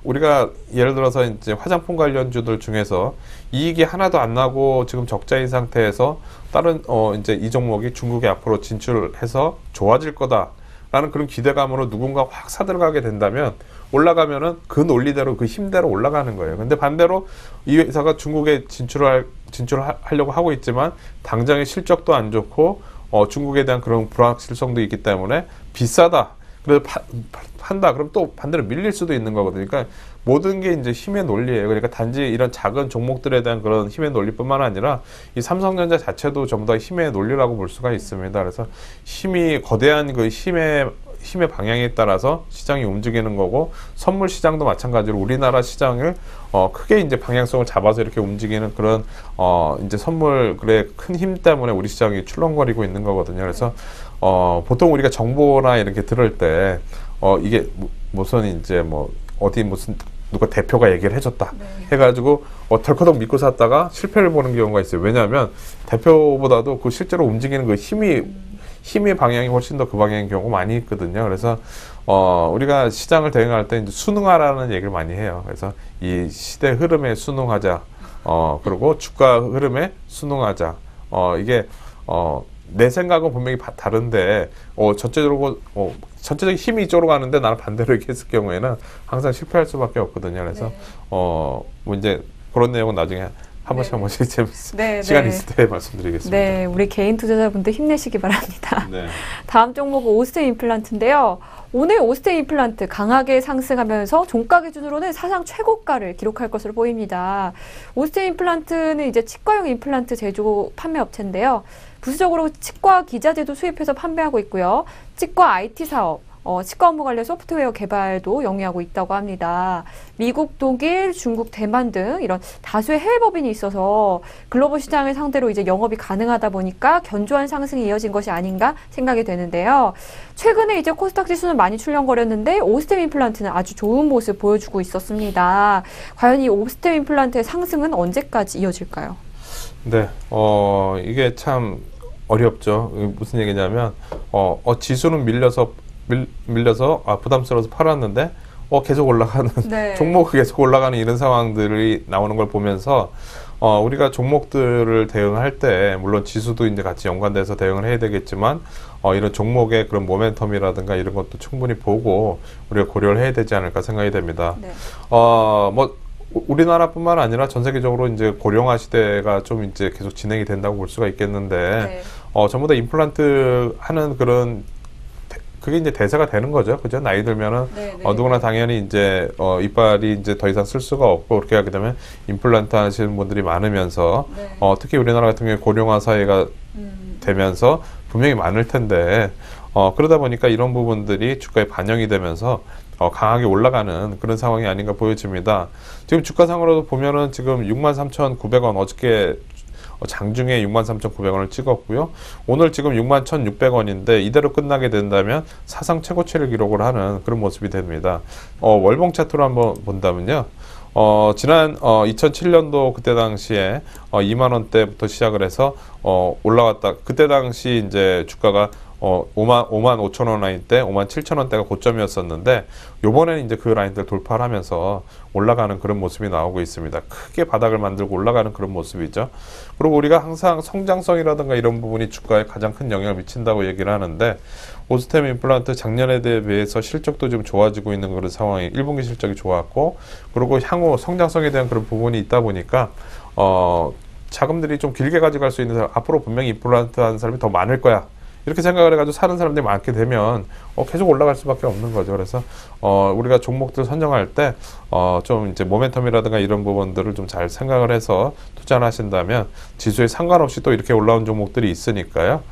우리가 예를 들어서 이제 화장품 관련주들 중에서 이익이 하나도 안 나고 지금 적자인 상태에서 다른 이제 이 종목이 중국에 앞으로 진출해서 좋아질 거다라는 그런 기대감으로 누군가 확 사들어가게 된다면 올라가면은 그 논리대로 그 힘대로 올라가는 거예요. 근데 반대로 이 회사가 중국에 진출하려고 하고 있지만 당장의 실적도 안 좋고 중국에 대한 그런 불확실성도 있기 때문에 비싸다. 그래서 판다. 그럼 또 반대로 밀릴 수도 있는 거거든요. 그러니까 모든 게 이제 힘의 논리예요. 그러니까 단지 이런 작은 종목들에 대한 그런 힘의 논리뿐만 아니라 이 삼성전자 자체도 전부 다 힘의 논리라고 볼 수가 있습니다. 그래서 힘이 거대한 그 힘의 방향에 따라서 시장이 움직이는 거고 선물 시장도 마찬가지로 우리나라 시장을 크게 이제 방향성을 잡아서 이렇게 움직이는 그런 이제 선물의 큰 힘 때문에 우리 시장이 출렁거리고 있는 거거든요. 그래서 보통 우리가 정보나 이렇게 들을 때 이게 무슨 이제 뭐 어디 무슨 누가 대표가 얘기를 해줬다 해가지고 덜커덕 믿고 샀다가 실패를 보는 경우가 있어요. 왜냐하면 대표보다도 그 실제로 움직이는 그 힘의 방향이 훨씬 더 그 방향인 경우가 많이 있거든요. 그래서 우리가 시장을 대응할 때 이제 순응하라는 얘기를 많이 해요. 그래서 이 시대 흐름에 순응하자. 그리고 주가 흐름에 순응하자. 이게 내 생각은 분명히 다른데 전체적인 힘이 이쪽으로 가는데 나는 반대로 이렇게 했을 경우에는 항상 실패할 수밖에 없거든요. 그래서 뭐 이제 그런 내용은 나중에 한 번씩 재밌어요. 시간 있을 때 말씀드리겠습니다. 네, 우리 개인 투자자분들 힘내시기 바랍니다. 네. 다음 종목은 오스템 임플란트인데요. 오늘 오스템 임플란트 강하게 상승하면서 종가 기준으로는 사상 최고가를 기록할 것으로 보입니다. 오스템 임플란트는 이제 치과용 임플란트 제조 판매 업체인데요. 부수적으로 치과 기자재도 수입해서 판매하고 있고요. 치과 IT 사업, 치과 업무 관련 소프트웨어 개발도 영위하고 있다고 합니다. 미국, 독일, 중국, 대만 등 이런 다수의 해외 법인이 있어서 글로벌 시장을 상대로 이제 영업이 가능하다 보니까 견조한 상승이 이어진 것이 아닌가 생각이 되는데요. 최근에 이제 코스닥 지수는 많이 출렁거렸는데 오스템 임플란트는 아주 좋은 모습 보여주고 있었습니다. 과연 이 오스템 임플란트의 상승은 언제까지 이어질까요? 네, 이게 참 어렵죠. 무슨 얘기냐면 지수는 밀려서 부담스러워서 팔았는데 계속 올라가는 종목이 계속 올라가는 이런 상황들이 나오는 걸 보면서 우리가 종목들을 대응할 때 물론 지수도 이제 같이 연관돼서 대응을 해야 되겠지만 이런 종목의 그런 모멘텀이라든가 이런 것도 충분히 보고 우리가 고려를 해야 되지 않을까 생각이 됩니다. 네. 뭐 우리나라뿐만 아니라 전 세계적으로 이제 고령화 시대가 좀 이제 계속 진행이 된다고 볼 수가 있겠는데 전부 다 임플란트 하는 그런 그게 이제 대세가 되는 거죠. 그죠? 나이 들면은, 누구나 당연히 이제, 이빨이 이제 더 이상 쓸 수가 없고, 그렇게 하게 되면 임플란트 하시는 분들이 많으면서, 특히 우리나라 같은 경우에 고령화 사회가 되면서 분명히 많을 텐데, 그러다 보니까 이런 부분들이 주가에 반영이 되면서, 강하게 올라가는 그런 상황이 아닌가 보여집니다. 지금 주가상으로도 보면은 지금 63,900원 어저께 장중에 63,900원을 찍었고요. 오늘 지금 61,600원인데 이대로 끝나게 된다면 사상 최고치를 기록을 하는 그런 모습이 됩니다. 월봉 차트로 한번 본다면요. 지난 2007년도 그때 당시에 2만 원대부터 시작을 해서 올라왔다. 그때 당시 이제 주가가 5만 5천 원 라인 때 5만 7천 원대가 고점이었었는데 요번에는 이제 그 라인들 돌파를 하면서 올라가는 그런 모습이 나오고 있습니다. 크게 바닥을 만들고 올라가는 그런 모습이죠. 그리고 우리가 항상 성장성이라든가 이런 부분이 주가에 가장 큰 영향을 미친다고 얘기를 하는데 오스템 임플란트 작년에 비해서 실적도 좀 좋아지고 있는 그런 상황이 1분기 실적이 좋았고 그리고 향후 성장성에 대한 그런 부분이 있다 보니까 자금들이 좀 길게 가져갈 수 있는 사람, 앞으로 분명히 임플란트 하는 사람이 더 많을 거야. 이렇게 생각을 해가지고 사는 사람들이 많게 되면 계속 올라갈 수밖에 없는 거죠. 그래서 우리가 종목들 선정할 때 좀 이제 모멘텀이라든가 이런 부분들을 좀 잘 생각을 해서 투자를 하신다면 지수에 상관없이 또 이렇게 올라온 종목들이 있으니까요.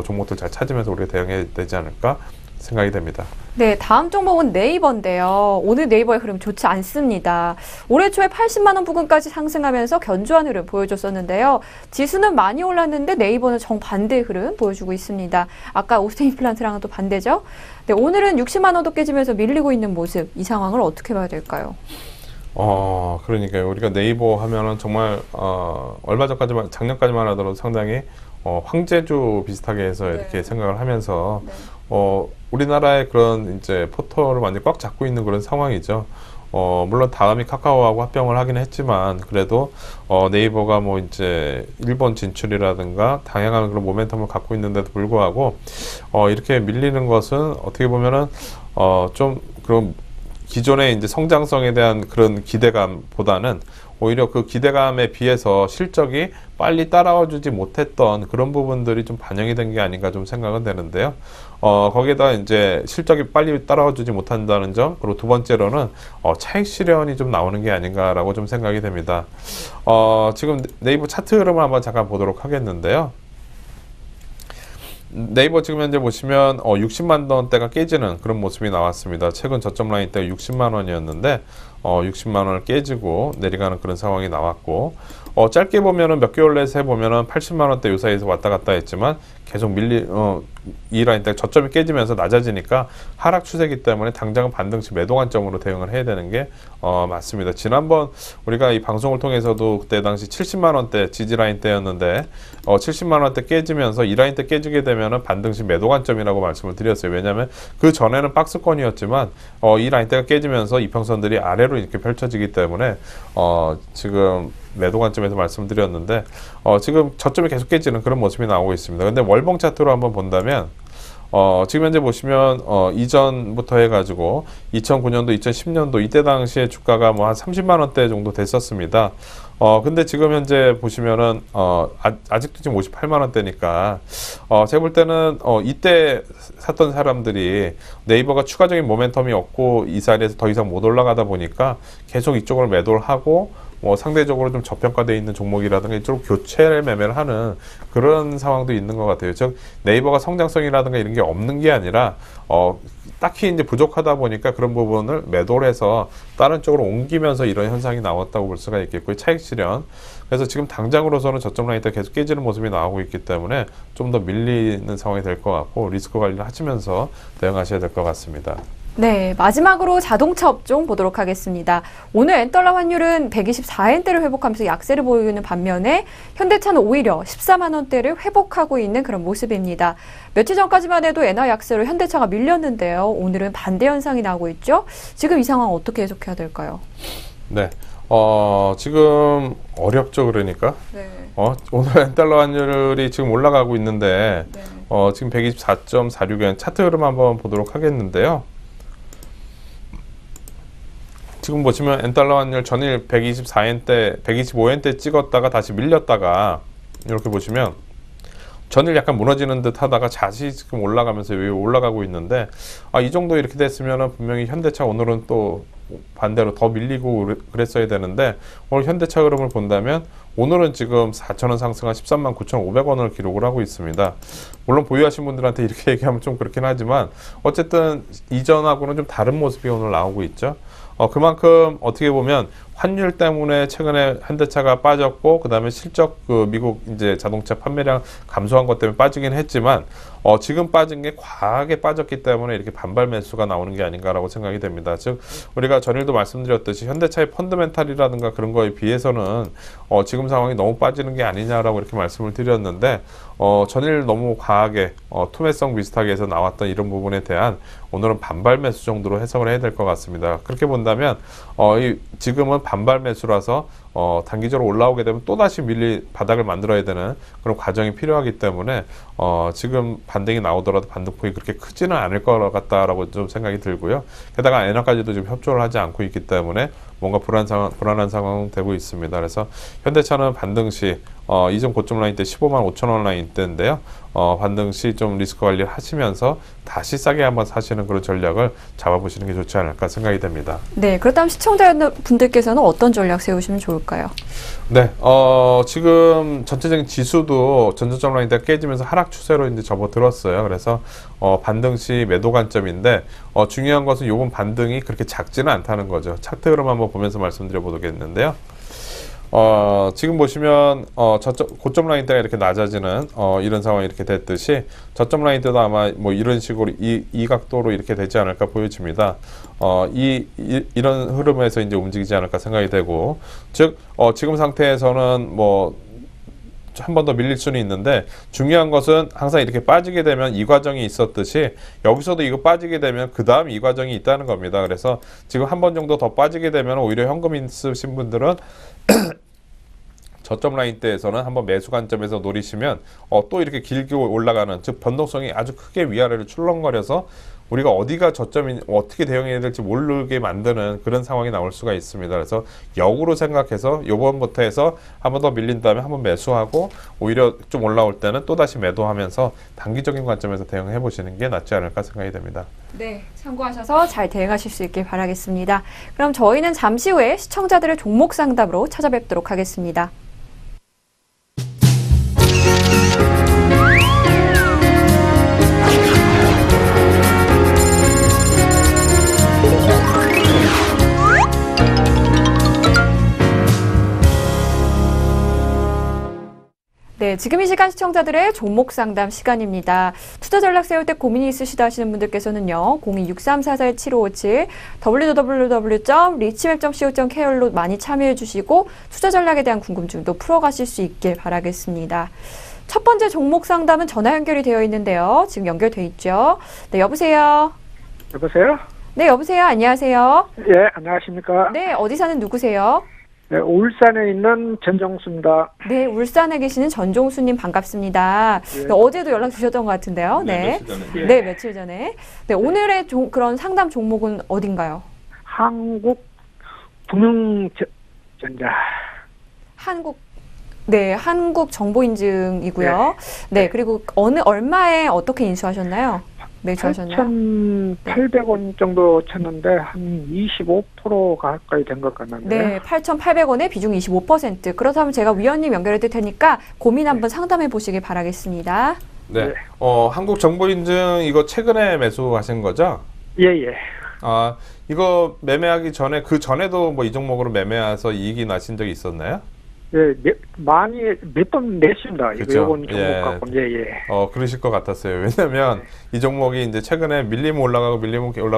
종목들 잘 찾으면서 우리가 대응해야 되지 않을까 생각이 됩니다. 네, 다음 종목은 네이버인데요. 오늘 네이버의 흐름 좋지 않습니다. 올해 초에 80만 원 부근까지 상승하면서 견조한 흐름 보여줬었는데요. 지수는 많이 올랐는데 네이버는 정반대의 흐름 보여주고 있습니다. 아까 오스템 임플란트랑은 또 반대죠. 네, 오늘은 60만 원도 깨지면서 밀리고 있는 모습, 이 상황을 어떻게 봐야 될까요? 그러니까요. 우리가 네이버 하면은 정말 얼마 전까지만 작년까지만 하더라도 상당히 황제주 비슷하게 해서 이렇게 생각을 하면서 우리나라의 그런 이제 포털을 완전히 꽉 잡고 있는 그런 상황이죠. 물론 다음이 카카오하고 합병을 하긴 했지만 그래도 네이버가 뭐 이제 일본 진출이라든가 다양한 그런 모멘텀을 갖고 있는데도 불구하고 이렇게 밀리는 것은 어떻게 보면은 좀 그런 기존의 이제 성장성에 대한 그런 기대감보다는 오히려 그 기대감에 비해서 실적이 빨리 따라와 주지 못했던 그런 부분들이 좀 반영이 된 게 아닌가 좀 생각은 되는데요. 거기에다 이제 실적이 빨리 따라와 주지 못한다는 점, 그리고 두 번째로는 차익 실현이 좀 나오는 게 아닌가라고 좀 생각이 됩니다. 지금 네이버 차트 흐름을 한번 잠깐 보도록 하겠는데요. 네이버 지금 현재 보시면 60만 원대가 깨지는 그런 모습이 나왔습니다. 최근 저점 라인 때가 60만 원이었는데 60만 원을 깨지고 내려가는 그런 상황이 나왔고 짧게 보면은 몇 개월 내에서 해보면은 80만 원대 요 사이에서 왔다 갔다 했지만 계속 이 라인 때 저점이 깨지면서 낮아지니까 하락 추세이기 때문에 당장은 반등시 매도 관점으로 대응을 해야 되는 게 맞습니다. 지난번 우리가 이 방송을 통해서도 그때 당시 70만 원대 지지 라인 때였는데 70만 원대 깨지면서 이 라인 때 깨지게 되면은 반등시 매도 관점이라고 말씀을 드렸어요. 왜냐하면 그 전에는 박스권이었지만 이 라인 때가 깨지면서 이평선들이 아래로 이렇게 펼쳐지기 때문에 지금 매도 관점에서 말씀드렸는데 지금 저점이 계속 깨지는 그런 모습이 나오고 있습니다. 근데 월봉 차트로 한번 본다면 지금 현재 보시면 이전부터 해가지고 2009년도, 2010년도 이때 당시에 주가가 뭐 한 30만 원대 정도 됐었습니다. 근데 지금 현재 보시면은 아직도 지금 58만 원대니까 제가 볼 때는 이때 샀던 사람들이 네이버가 추가적인 모멘텀이 없고 이 자리에서 더 이상 못 올라가다 보니까 계속 이쪽을 매도를 하고 상대적으로 좀 저평가되어 있는 종목이라든가 이쪽으로 교체 매매를 하는 그런 상황도 있는 것 같아요. 즉 네이버가 성장성이라든가 이런 게 없는 게 아니라 딱히 이제 부족하다 보니까 그런 부분을 매도를 해서 다른 쪽으로 옮기면서 이런 현상이 나왔다고 볼 수가 있겠고요. 차익 실현. 그래서 지금 당장으로서는 저점 라인 때 계속 깨지는 모습이 나오고 있기 때문에 좀 더 밀리는 상황이 될 것 같고 리스크 관리를 하시면서 대응하셔야 될 것 같습니다. 네, 마지막으로 자동차 업종 보도록 하겠습니다. 오늘 엔달러 환율은 124엔대를 회복하면서 약세를 보이는 반면에 현대차는 오히려 14만 원대를 회복하고 있는 그런 모습입니다. 며칠 전까지만 해도 엔화 약세로 현대차가 밀렸는데요. 오늘은 반대 현상이 나오고 있죠. 지금 이 상황 어떻게 해석해야 될까요? 네. 지금 어렵죠, 그러니까. 네. 오늘 엔달러 환율이 지금 올라가고 있는데, 네. 지금 124.46엔 차트 흐름 한번 보도록 하겠는데요. 지금 보시면 엔달러 환율 전일 124엔대, 125엔대 찍었다가 다시 밀렸다가 이렇게 보시면 전일 약간 무너지는 듯 하다가 다시 지금 올라가면서 위에 올라가고 있는데 이 정도 이렇게 됐으면 분명히 현대차 오늘은 또 반대로 더 밀리고 그랬어야 되는데 오늘 현대차 흐름을 본다면 오늘은 지금 4,000원 상승한 13만 9,500원을 기록을 하고 있습니다. 물론 보유하신 분들한테 이렇게 얘기하면 좀 그렇긴 하지만 어쨌든 이전하고는 좀 다른 모습이 오늘 나오고 있죠. 그만큼 어떻게 보면 환율 때문에 최근에 현대차가 빠졌고 그다음에 실적 미국 이제 자동차 판매량 감소한 것 때문에 빠지긴 했지만 지금 빠진 게 과하게 빠졌기 때문에 이렇게 반발 매수가 나오는 게 아닌가라고 생각이 됩니다. 즉 우리가 전일도 말씀드렸듯이 현대차의 펀더멘탈이라든가 그런 거에 비해서는 지금 상황이 너무 빠지는 게 아니냐라고 이렇게 말씀을 드렸는데 전일 너무 과하게 투매성 비슷하게 해서 나왔던 이런 부분에 대한 오늘은 반발 매수 정도로 해석을 해야 될 것 같습니다. 그렇게 본다면 지금은 반발 매수라서 단기적으로 올라오게 되면 또다시 바닥을 만들어야 되는 그런 과정이 필요하기 때문에 지금 반등이 나오더라도 반등폭이 그렇게 크지는 않을 것 같다라고 좀 생각이 들고요. 게다가 엔화까지도 지금 협조를 하지 않고 있기 때문에 뭔가 불안한 상황 되고 있습니다. 그래서 현대차는 반등시 이전 고점 라인 때 15만 5천 원 라인 때인데요. 반등시 좀 리스크 관리를 하시면서 다시 싸게 한번 사시는 그런 전략을 잡아보시는 게 좋지 않을까 생각이 됩니다. 네, 그렇다면 시청자분들께서는 어떤 전략 세우시면 좋을까요? 네, 지금 전체적인 지수도 전저점 라인 때 깨지면서 하락 추세로 이제 접어들었어요. 그래서 반등시 매도 관점인데 중요한 것은 요번 반등이 그렇게 작지는 않다는 거죠. 차트 흐름 한번 보면서 말씀드려 보겠는데요. 지금 보시면 고점 라인 때가 이렇게 낮아지는 이런 상황이 이렇게 됐듯이 저점 라인 때도 아마 뭐 이런 식으로 이 각도로 이렇게 되지 않을까 보여집니다. 이런 흐름에서 이제 움직이지 않을까 생각이 되고 즉 지금 상태에서는 뭐 한 번 더 밀릴 수는 있는데 중요한 것은 항상 이렇게 빠지게 되면 이 과정이 있었듯이 여기서도 이거 빠지게 되면 그 다음 이 과정이 있다는 겁니다. 그래서 지금 한 번 정도 더 빠지게 되면 오히려 현금 있으신 분들은 저점 라인대에서는 한번 매수 관점에서 노리시면 또 이렇게 길게 올라가는, 즉 변동성이 아주 크게 위아래로 출렁거려서 우리가 어디가 저점이 어떻게 대응해야 될지 모르게 만드는 그런 상황이 나올 수가 있습니다. 그래서 역으로 생각해서 요번부터 해서 한 번 더 밀린 다음에 한번 매수하고 오히려 좀 올라올 때는 또다시 매도하면서 단기적인 관점에서 대응해 보시는 게 낫지 않을까 생각이 됩니다. 네, 참고하셔서 잘 대응하실 수 있길 바라겠습니다. 그럼 저희는 잠시 후에 시청자들의 종목 상담으로 찾아뵙도록 하겠습니다. 네, 지금 이 시간 시청자들의 종목 상담 시간입니다. 투자 전략 세울 때 고민이 있으시다 하시는 분들께서는요, 02-6344-7557 www.richmap.co.kr로 많이 참여해 주시고 투자 전략에 대한 궁금증도 풀어가실 수 있길 바라겠습니다. 첫 번째 종목 상담은 전화 연결이 되어 있는데요. 지금 연결돼 있죠. 네, 여보세요. 여보세요? 네, 여보세요. 안녕하세요. 예, 안녕하십니까? 네, 어디 사는 누구세요? 네, 울산에 있는 전정수입니다. 네, 울산에 계시는 전종수님 반갑습니다. 예. 네, 어제도 연락 주셨던 것 같은데요. 네, 며칠 전에. 네, 며칠 전에. 네, 오늘의 그런 상담 종목은 어딘가요? 한국금융전자. 네, 한국정보인증이고요. 네, 그리고 얼마에 어떻게 인수하셨나요? 매수하셨나요? 8,800원 정도 쳤는데 한 25% 가까이 된 것 같는데. 네, 8,800원에 비중 25%. 그렇다면 제가 위원님 연결해 드릴 테니까 고민 한번 상담해 보시길 바라겠습니다. 네, 한국정보인증 이거 최근에 매수하신 거죠? 예, 예. 아, 이거 매매하기 전에 그 전에도 뭐 이 종목으로 매매해서 이익이 나신 적이 있었나요? 예, 많이 몇 번 냈습니다. 그렇죠. 이번 종목 갖고. 예, 예. 그러실 것 같았어요. 왜냐면 이 종목이 이제 최근에 밀리면 올라가고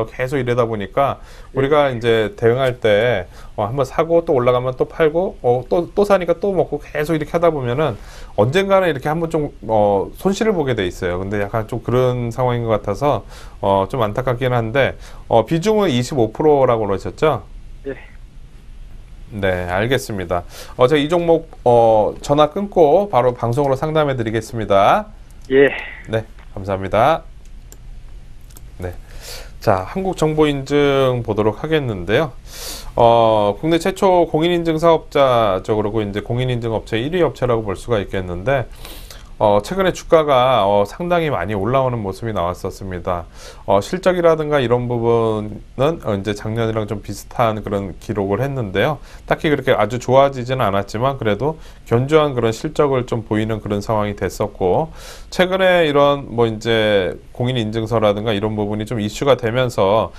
계속 이러다 보니까 우리가 이제 대응할 때 한번 사고 또 올라가면 또 팔고 또 사니까 또 먹고 계속 이렇게 하다 보면은 언젠가는 이렇게 한번 좀 손실을 보게 돼 있어요. 근데 약간 좀 그런 상황인 것 같아서 좀 안타깝긴 한데 비중은 25%라고 그러셨죠? 예. 네, 알겠습니다. 제가 이 종목 전화 끊고 바로 방송으로 상담해 드리겠습니다. 예. 네, 감사합니다. 네. 자, 한국정보인증 보도록 하겠는데요. 국내 최초 공인인증 사업자죠. 그리고 이제 공인인증 업체 1위 업체라고 볼 수가 있겠는데, 최근에 주가가 상당히 많이 올라오는 모습이 나왔었습니다. 실적이라든가 이런 부분은 이제 작년이랑 좀 비슷한 그런 기록을 했는데요. 딱히 그렇게 아주 좋아지지는 않았지만 그래도 견조한 그런 실적을 좀 보이는 그런 상황이 됐었고, 최근에 이런 뭐 이제 공인인증서라든가 이런 부분이 좀 이슈가 되면서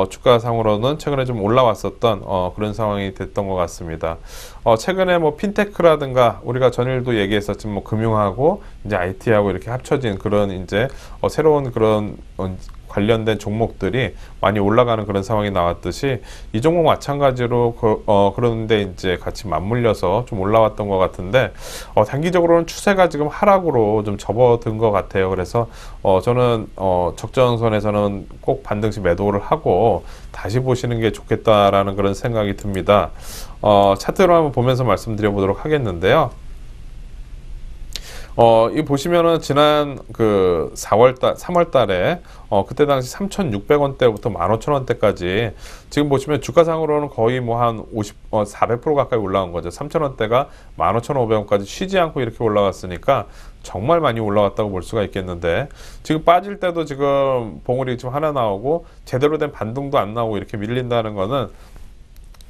주가상으로는 최근에 좀 올라왔었던 그런 상황이 됐던 것 같습니다. 최근에 뭐 핀테크라든가 우리가 전일도 얘기했었지만 뭐 금융하고 이제 IT하고 이렇게 합쳐진 그런 이제 새로운 그런 관련된 종목들이 많이 올라가는 그런 상황이 나왔듯이 이 종목 마찬가지로 그런데 이제 같이 맞물려서 좀 올라왔던 것 같은데 단기적으로는 추세가 지금 하락으로 좀 접어든 것 같아요. 그래서 저는 적정선에서는 꼭 반등시 매도를 하고 다시 보시는 게 좋겠다라는 그런 생각이 듭니다. 차트로 한번 보면서 말씀드려 보도록 하겠는데요. 이 보시면은 지난 그 3월 달에 그때 당시 3,600원대부터 15,000원대까지 지금 보시면 주가상으로는 거의 뭐 한 400% 가까이 올라온 거죠. 3,000원대가 15,500원까지 쉬지 않고 이렇게 올라갔으니까 정말 많이 올라왔다고 볼 수가 있겠는데, 지금 빠질 때도 지금 봉우리 지금 하나 나오고 제대로 된 반등도 안 나오고 이렇게 밀린다는 거는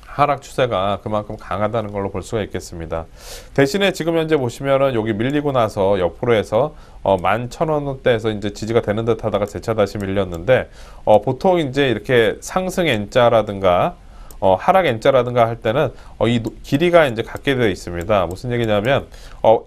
하락 추세가 그만큼 강하다는 걸로 볼 수가 있겠습니다. 대신에 지금 현재 보시면은 여기 밀리고 나서 옆으로 해서 11,000원대에서 이제 지지가 되는 듯 하다가 재차 다시 밀렸는데, 보통 이제 이렇게 상승 N자라든가 하락 N자라든가 할 때는 이 길이가 이제 같게 되어 있습니다. 무슨 얘기냐면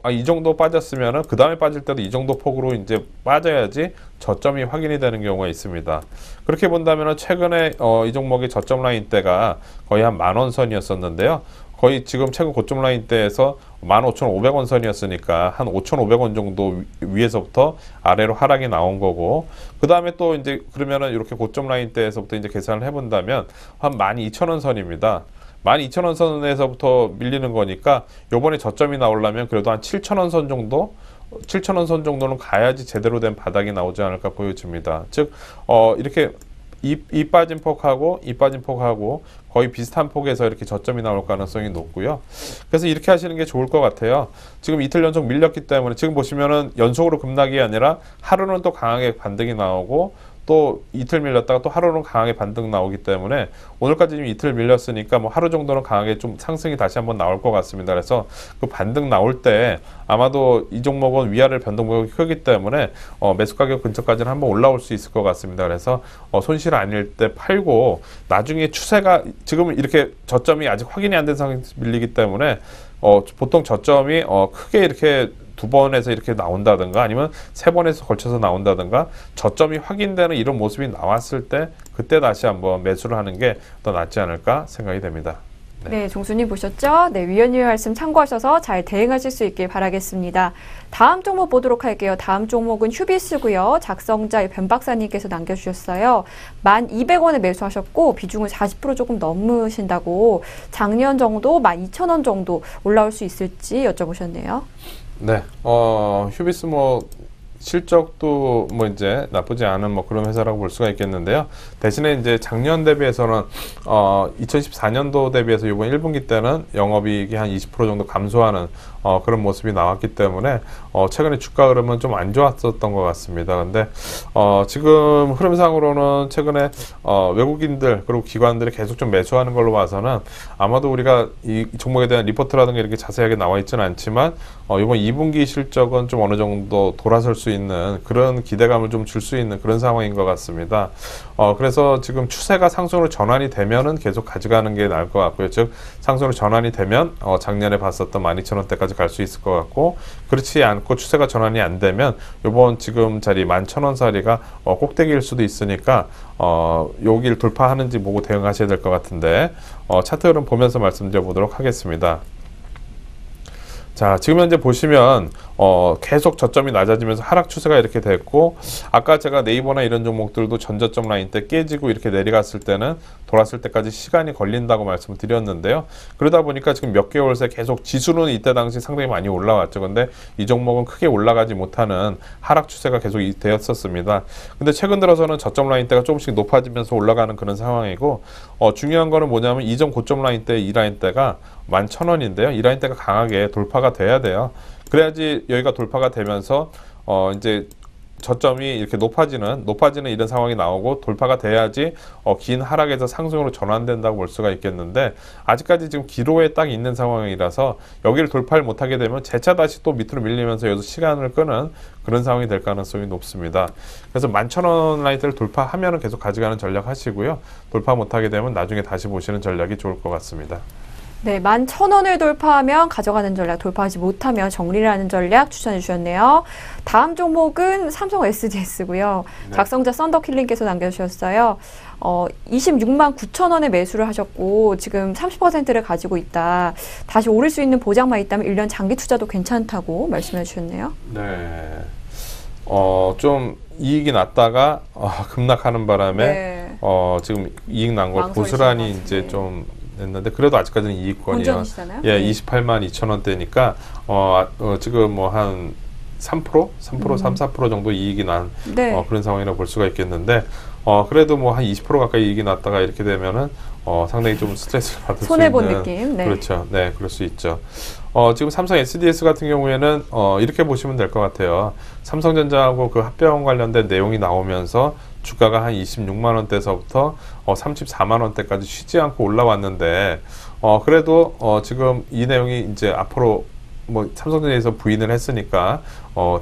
이 정도 빠졌으면은 그 다음에 빠질 때도 이 정도 폭으로 이제 빠져야지 저점이 확인이 되는 경우가 있습니다. 그렇게 본다면은 최근에 이 종목의 저점 라인 대가 거의 한 10,000원 선이었었는데요. 거의 지금 최근 고점 라인대에서 15,500원 선이었으니까 한 5,500원 정도 위에서부터 아래로 하락이 나온 거고, 그 다음에 또 이제 그러면은 이렇게 고점 라인대에서부터 이제 계산을 해본다면 한 12,000원 선입니다. 12,000원 선에서부터 밀리는 거니까 요번에 저점이 나오려면 그래도 한 7,000원 선 정도, 7,000원 선 정도는 가야지 제대로 된 바닥이 나오지 않을까 보여집니다. 즉 이렇게 이 빠진 폭하고 이 빠진 폭하고 거의 비슷한 폭에서 이렇게 저점이 나올 가능성이 높고요. 그래서 이렇게 하시는 게 좋을 것 같아요. 지금 이틀 연속 밀렸기 때문에 지금 보시면은 연속으로 급락이 아니라 하루는 또 강하게 반등이 나오고, 또 이틀 밀렸다가 또 하루는 강하게 반등 나오기 때문에 오늘까지 지금 이틀 밀렸으니까 뭐 하루 정도는 강하게 좀 상승이 다시 한번 나올 것 같습니다. 그래서 그 반등 나올 때 아마도 이 종목은 위아래 변동폭이 크기 때문에 매수 가격 근처까지는 한번 올라올 수 있을 것 같습니다. 그래서 손실 아닐 때 팔고, 나중에 추세가 지금 이렇게 저점이 아직 확인이 안 된 상황에서 밀리기 때문에 보통 저점이 크게 이렇게 2번에서 이렇게 나온다든가 아니면 3번에서 걸쳐서 나온다든가 저점이 확인되는 이런 모습이 나왔을 때 그때 다시 한번 매수를 하는 게 더 낫지 않을까 생각이 됩니다. 네, 종수님 보셨죠? 네, 위원님의 말씀 참고하셔서 잘 대응하실 수 있길 바라겠습니다. 다음 종목 보도록 할게요. 다음 종목은 휴비스고요. 작성자 변 박사님께서 남겨주셨어요. 1,200원에 매수하셨고 비중을 40% 조금 넘으신다고, 작년 정도 12,000원 정도 올라올 수 있을지 여쭤보셨네요. 네, 휴비스 실적도 이제 나쁘지 않은 그런 회사라고 볼 수가 있겠는데요. 대신에 이제 작년 대비해서는 2014년도 대비해서 이번 1분기 때는 영업이익이 한 20% 정도 감소하는 그런 모습이 나왔기 때문에 최근에 주가 흐름은 좀 안 좋았었던 것 같습니다. 근데 지금 흐름상으로는 최근에 외국인들 그리고 기관들이 계속 좀 매수하는 걸로 봐서는 아마도 우리가 이 종목에 대한 리포트라든가 이렇게 자세하게 나와 있지는 않지만 이번 2분기 실적은 좀 어느 정도 돌아설 수 있는 그런 기대감을 좀 줄 수 있는 그런 상황인 것 같습니다. 그래서 지금 추세가 상승으로 전환이 되면은 계속 가져가는 게 나을 것 같고요. 즉 상승으로 전환이 되면 작년에 봤었던 12,000원대까지 갈 수 있을 것 같고, 그렇지 않고 추세가 전환이 안 되면 이번 지금 자리 11,000원 자리가 꼭대기일 수도 있으니까 여기를 돌파하는지 보고 대응하셔야 될 것 같은데 차트 흐름 보면서 말씀드려 보도록 하겠습니다. 자, 지금 현재 보시면 계속 저점이 낮아지면서 하락 추세가 이렇게 됐고, 아까 제가 네이버나 이런 종목들도 전저점 라인 때 깨지고 이렇게 내려갔을 때는 돌았을 때까지 시간이 걸린다고 말씀을 드렸는데요. 그러다 보니까 지금 몇 개월 새 계속 지수는 이때 당시 상당히 많이 올라왔죠. 근데 이 종목은 크게 올라가지 못하는 하락 추세가 계속 되었었습니다. 근데 최근 들어서는 저점 라인 대가 조금씩 높아지면서 올라가는 그런 상황이고, 중요한 거는 뭐냐면 이전 고점 라인 대 이 라인 대가 11,000원인데요. 이 라인 대가 강하게 돌파가 돼야 돼요. 그래야지 여기가 돌파가 되면서 이제 저점이 이렇게 높아지는 이런 상황이 나오고 돌파가 돼야지 긴 하락에서 상승으로 전환된다고 볼 수가 있겠는데, 아직까지 지금 기로에 딱 있는 상황이라서 여기를 돌파를 못하게 되면 재차 다시 또 밑으로 밀리면서 여기서 시간을 끄는 그런 상황이 될 가능성이 높습니다. 그래서 11,000원 라인대를 돌파하면 계속 가져가는 전략 하시고요. 돌파 못하게 되면 나중에 다시 보시는 전략이 좋을 것 같습니다. 네, 11,000원을 돌파하면 가져가는 전략, 돌파하지 못하면 정리를 하는 전략 추천해 주셨네요. 다음 종목은 삼성 SDS고요. 네. 작성자 썬더킬링께서 남겨주셨어요. 26만 9천 원에 매수를 하셨고 지금 30%를 가지고 있다. 다시 오를 수 있는 보장만 있다면 1년 장기 투자도 괜찮다고 말씀해 주셨네요. 네. 좀 이익이 났다가 급락하는 바람에 네. 지금 이익 난 걸 고스란히 이제 좀 했는데 그래도 아직까지는 이익권이요. 예, 28만 2천 원대니까 지금 뭐 한 3%, 3%, 4% 정도 이익이 난 네. 그런 상황이라고 볼 수가 있겠는데 그래도 뭐 한 20% 가까이 이익이 났다가 이렇게 되면은 상당히 좀 스트레스를 받을 수 있는 손해본 느낌. 네. 그렇죠. 네, 그럴 수 있죠. 지금 삼성 SDS 같은 경우에는 이렇게 보시면 될 것 같아요. 삼성전자하고 그 합병 관련된 내용이 나오면서 주가가 한 26만 원대에서부터 34만 원대까지 쉬지 않고 올라왔는데 그래도 지금 이 내용이 이제 앞으로 뭐 삼성전자에서 부인을 했으니까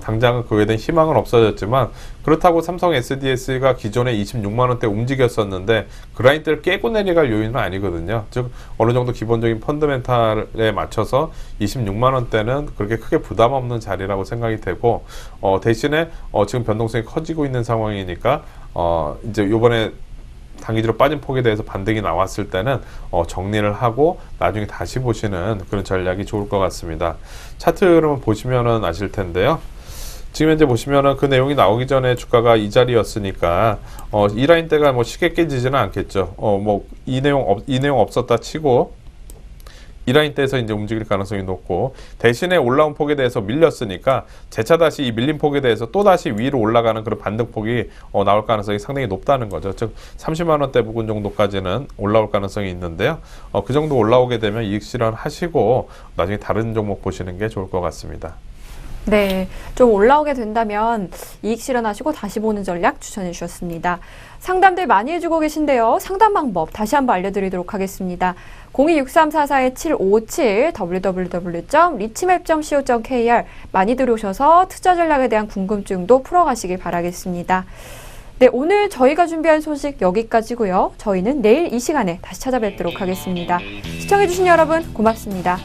당장은 그거에 대한 희망은 없어졌지만 그렇다고 삼성 SDS가 기존에 26만 원대 움직였었는데 그 라인대를 깨고 내려갈 요인은 아니거든요. 즉 어느 정도 기본적인 펀더멘탈에 맞춰서 26만 원대는 그렇게 크게 부담 없는 자리라고 생각이 되고 대신에 지금 변동성이 커지고 있는 상황이니까 이제 요번에 단기적으로 빠진 폭에 대해서 반등이 나왔을 때는 정리를 하고 나중에 다시 보시는 그런 전략이 좋을 것 같습니다. 차트 흐름을 보시면은 아실 텐데요. 지금 현재 보시면은 그 내용이 나오기 전에 주가가 이 자리였으니까 이 라인대가 뭐 쉽게 깨지지는 않겠죠. 뭐 이 내용 없었다 치고 이 라인대에서 이제 움직일 가능성이 높고, 대신에 올라온 폭에 대해서 밀렸으니까 재차 다시 이 밀린 폭에 대해서 또 다시 위로 올라가는 그런 반등폭이 나올 가능성이 상당히 높다는 거죠. 즉 30만 원대 부근 정도까지는 올라올 가능성이 있는데요. 그 정도 올라오게 되면 이익 실현하시고 나중에 다른 종목 보시는 게 좋을 것 같습니다. 네, 좀 올라오게 된다면 이익 실현하시고 다시 보는 전략 추천해 주셨습니다. 상담들 많이 해주고 계신데요. 상담 방법 다시 한번 알려드리도록 하겠습니다. 026344-7557 www.richmap.co.kr 많이 들어오셔서 투자 전략에 대한 궁금증도 풀어가시길 바라겠습니다. 네, 오늘 저희가 준비한 소식 여기까지고요. 저희는 내일 이 시간에 다시 찾아뵙도록 하겠습니다. 시청해주신 여러분 고맙습니다.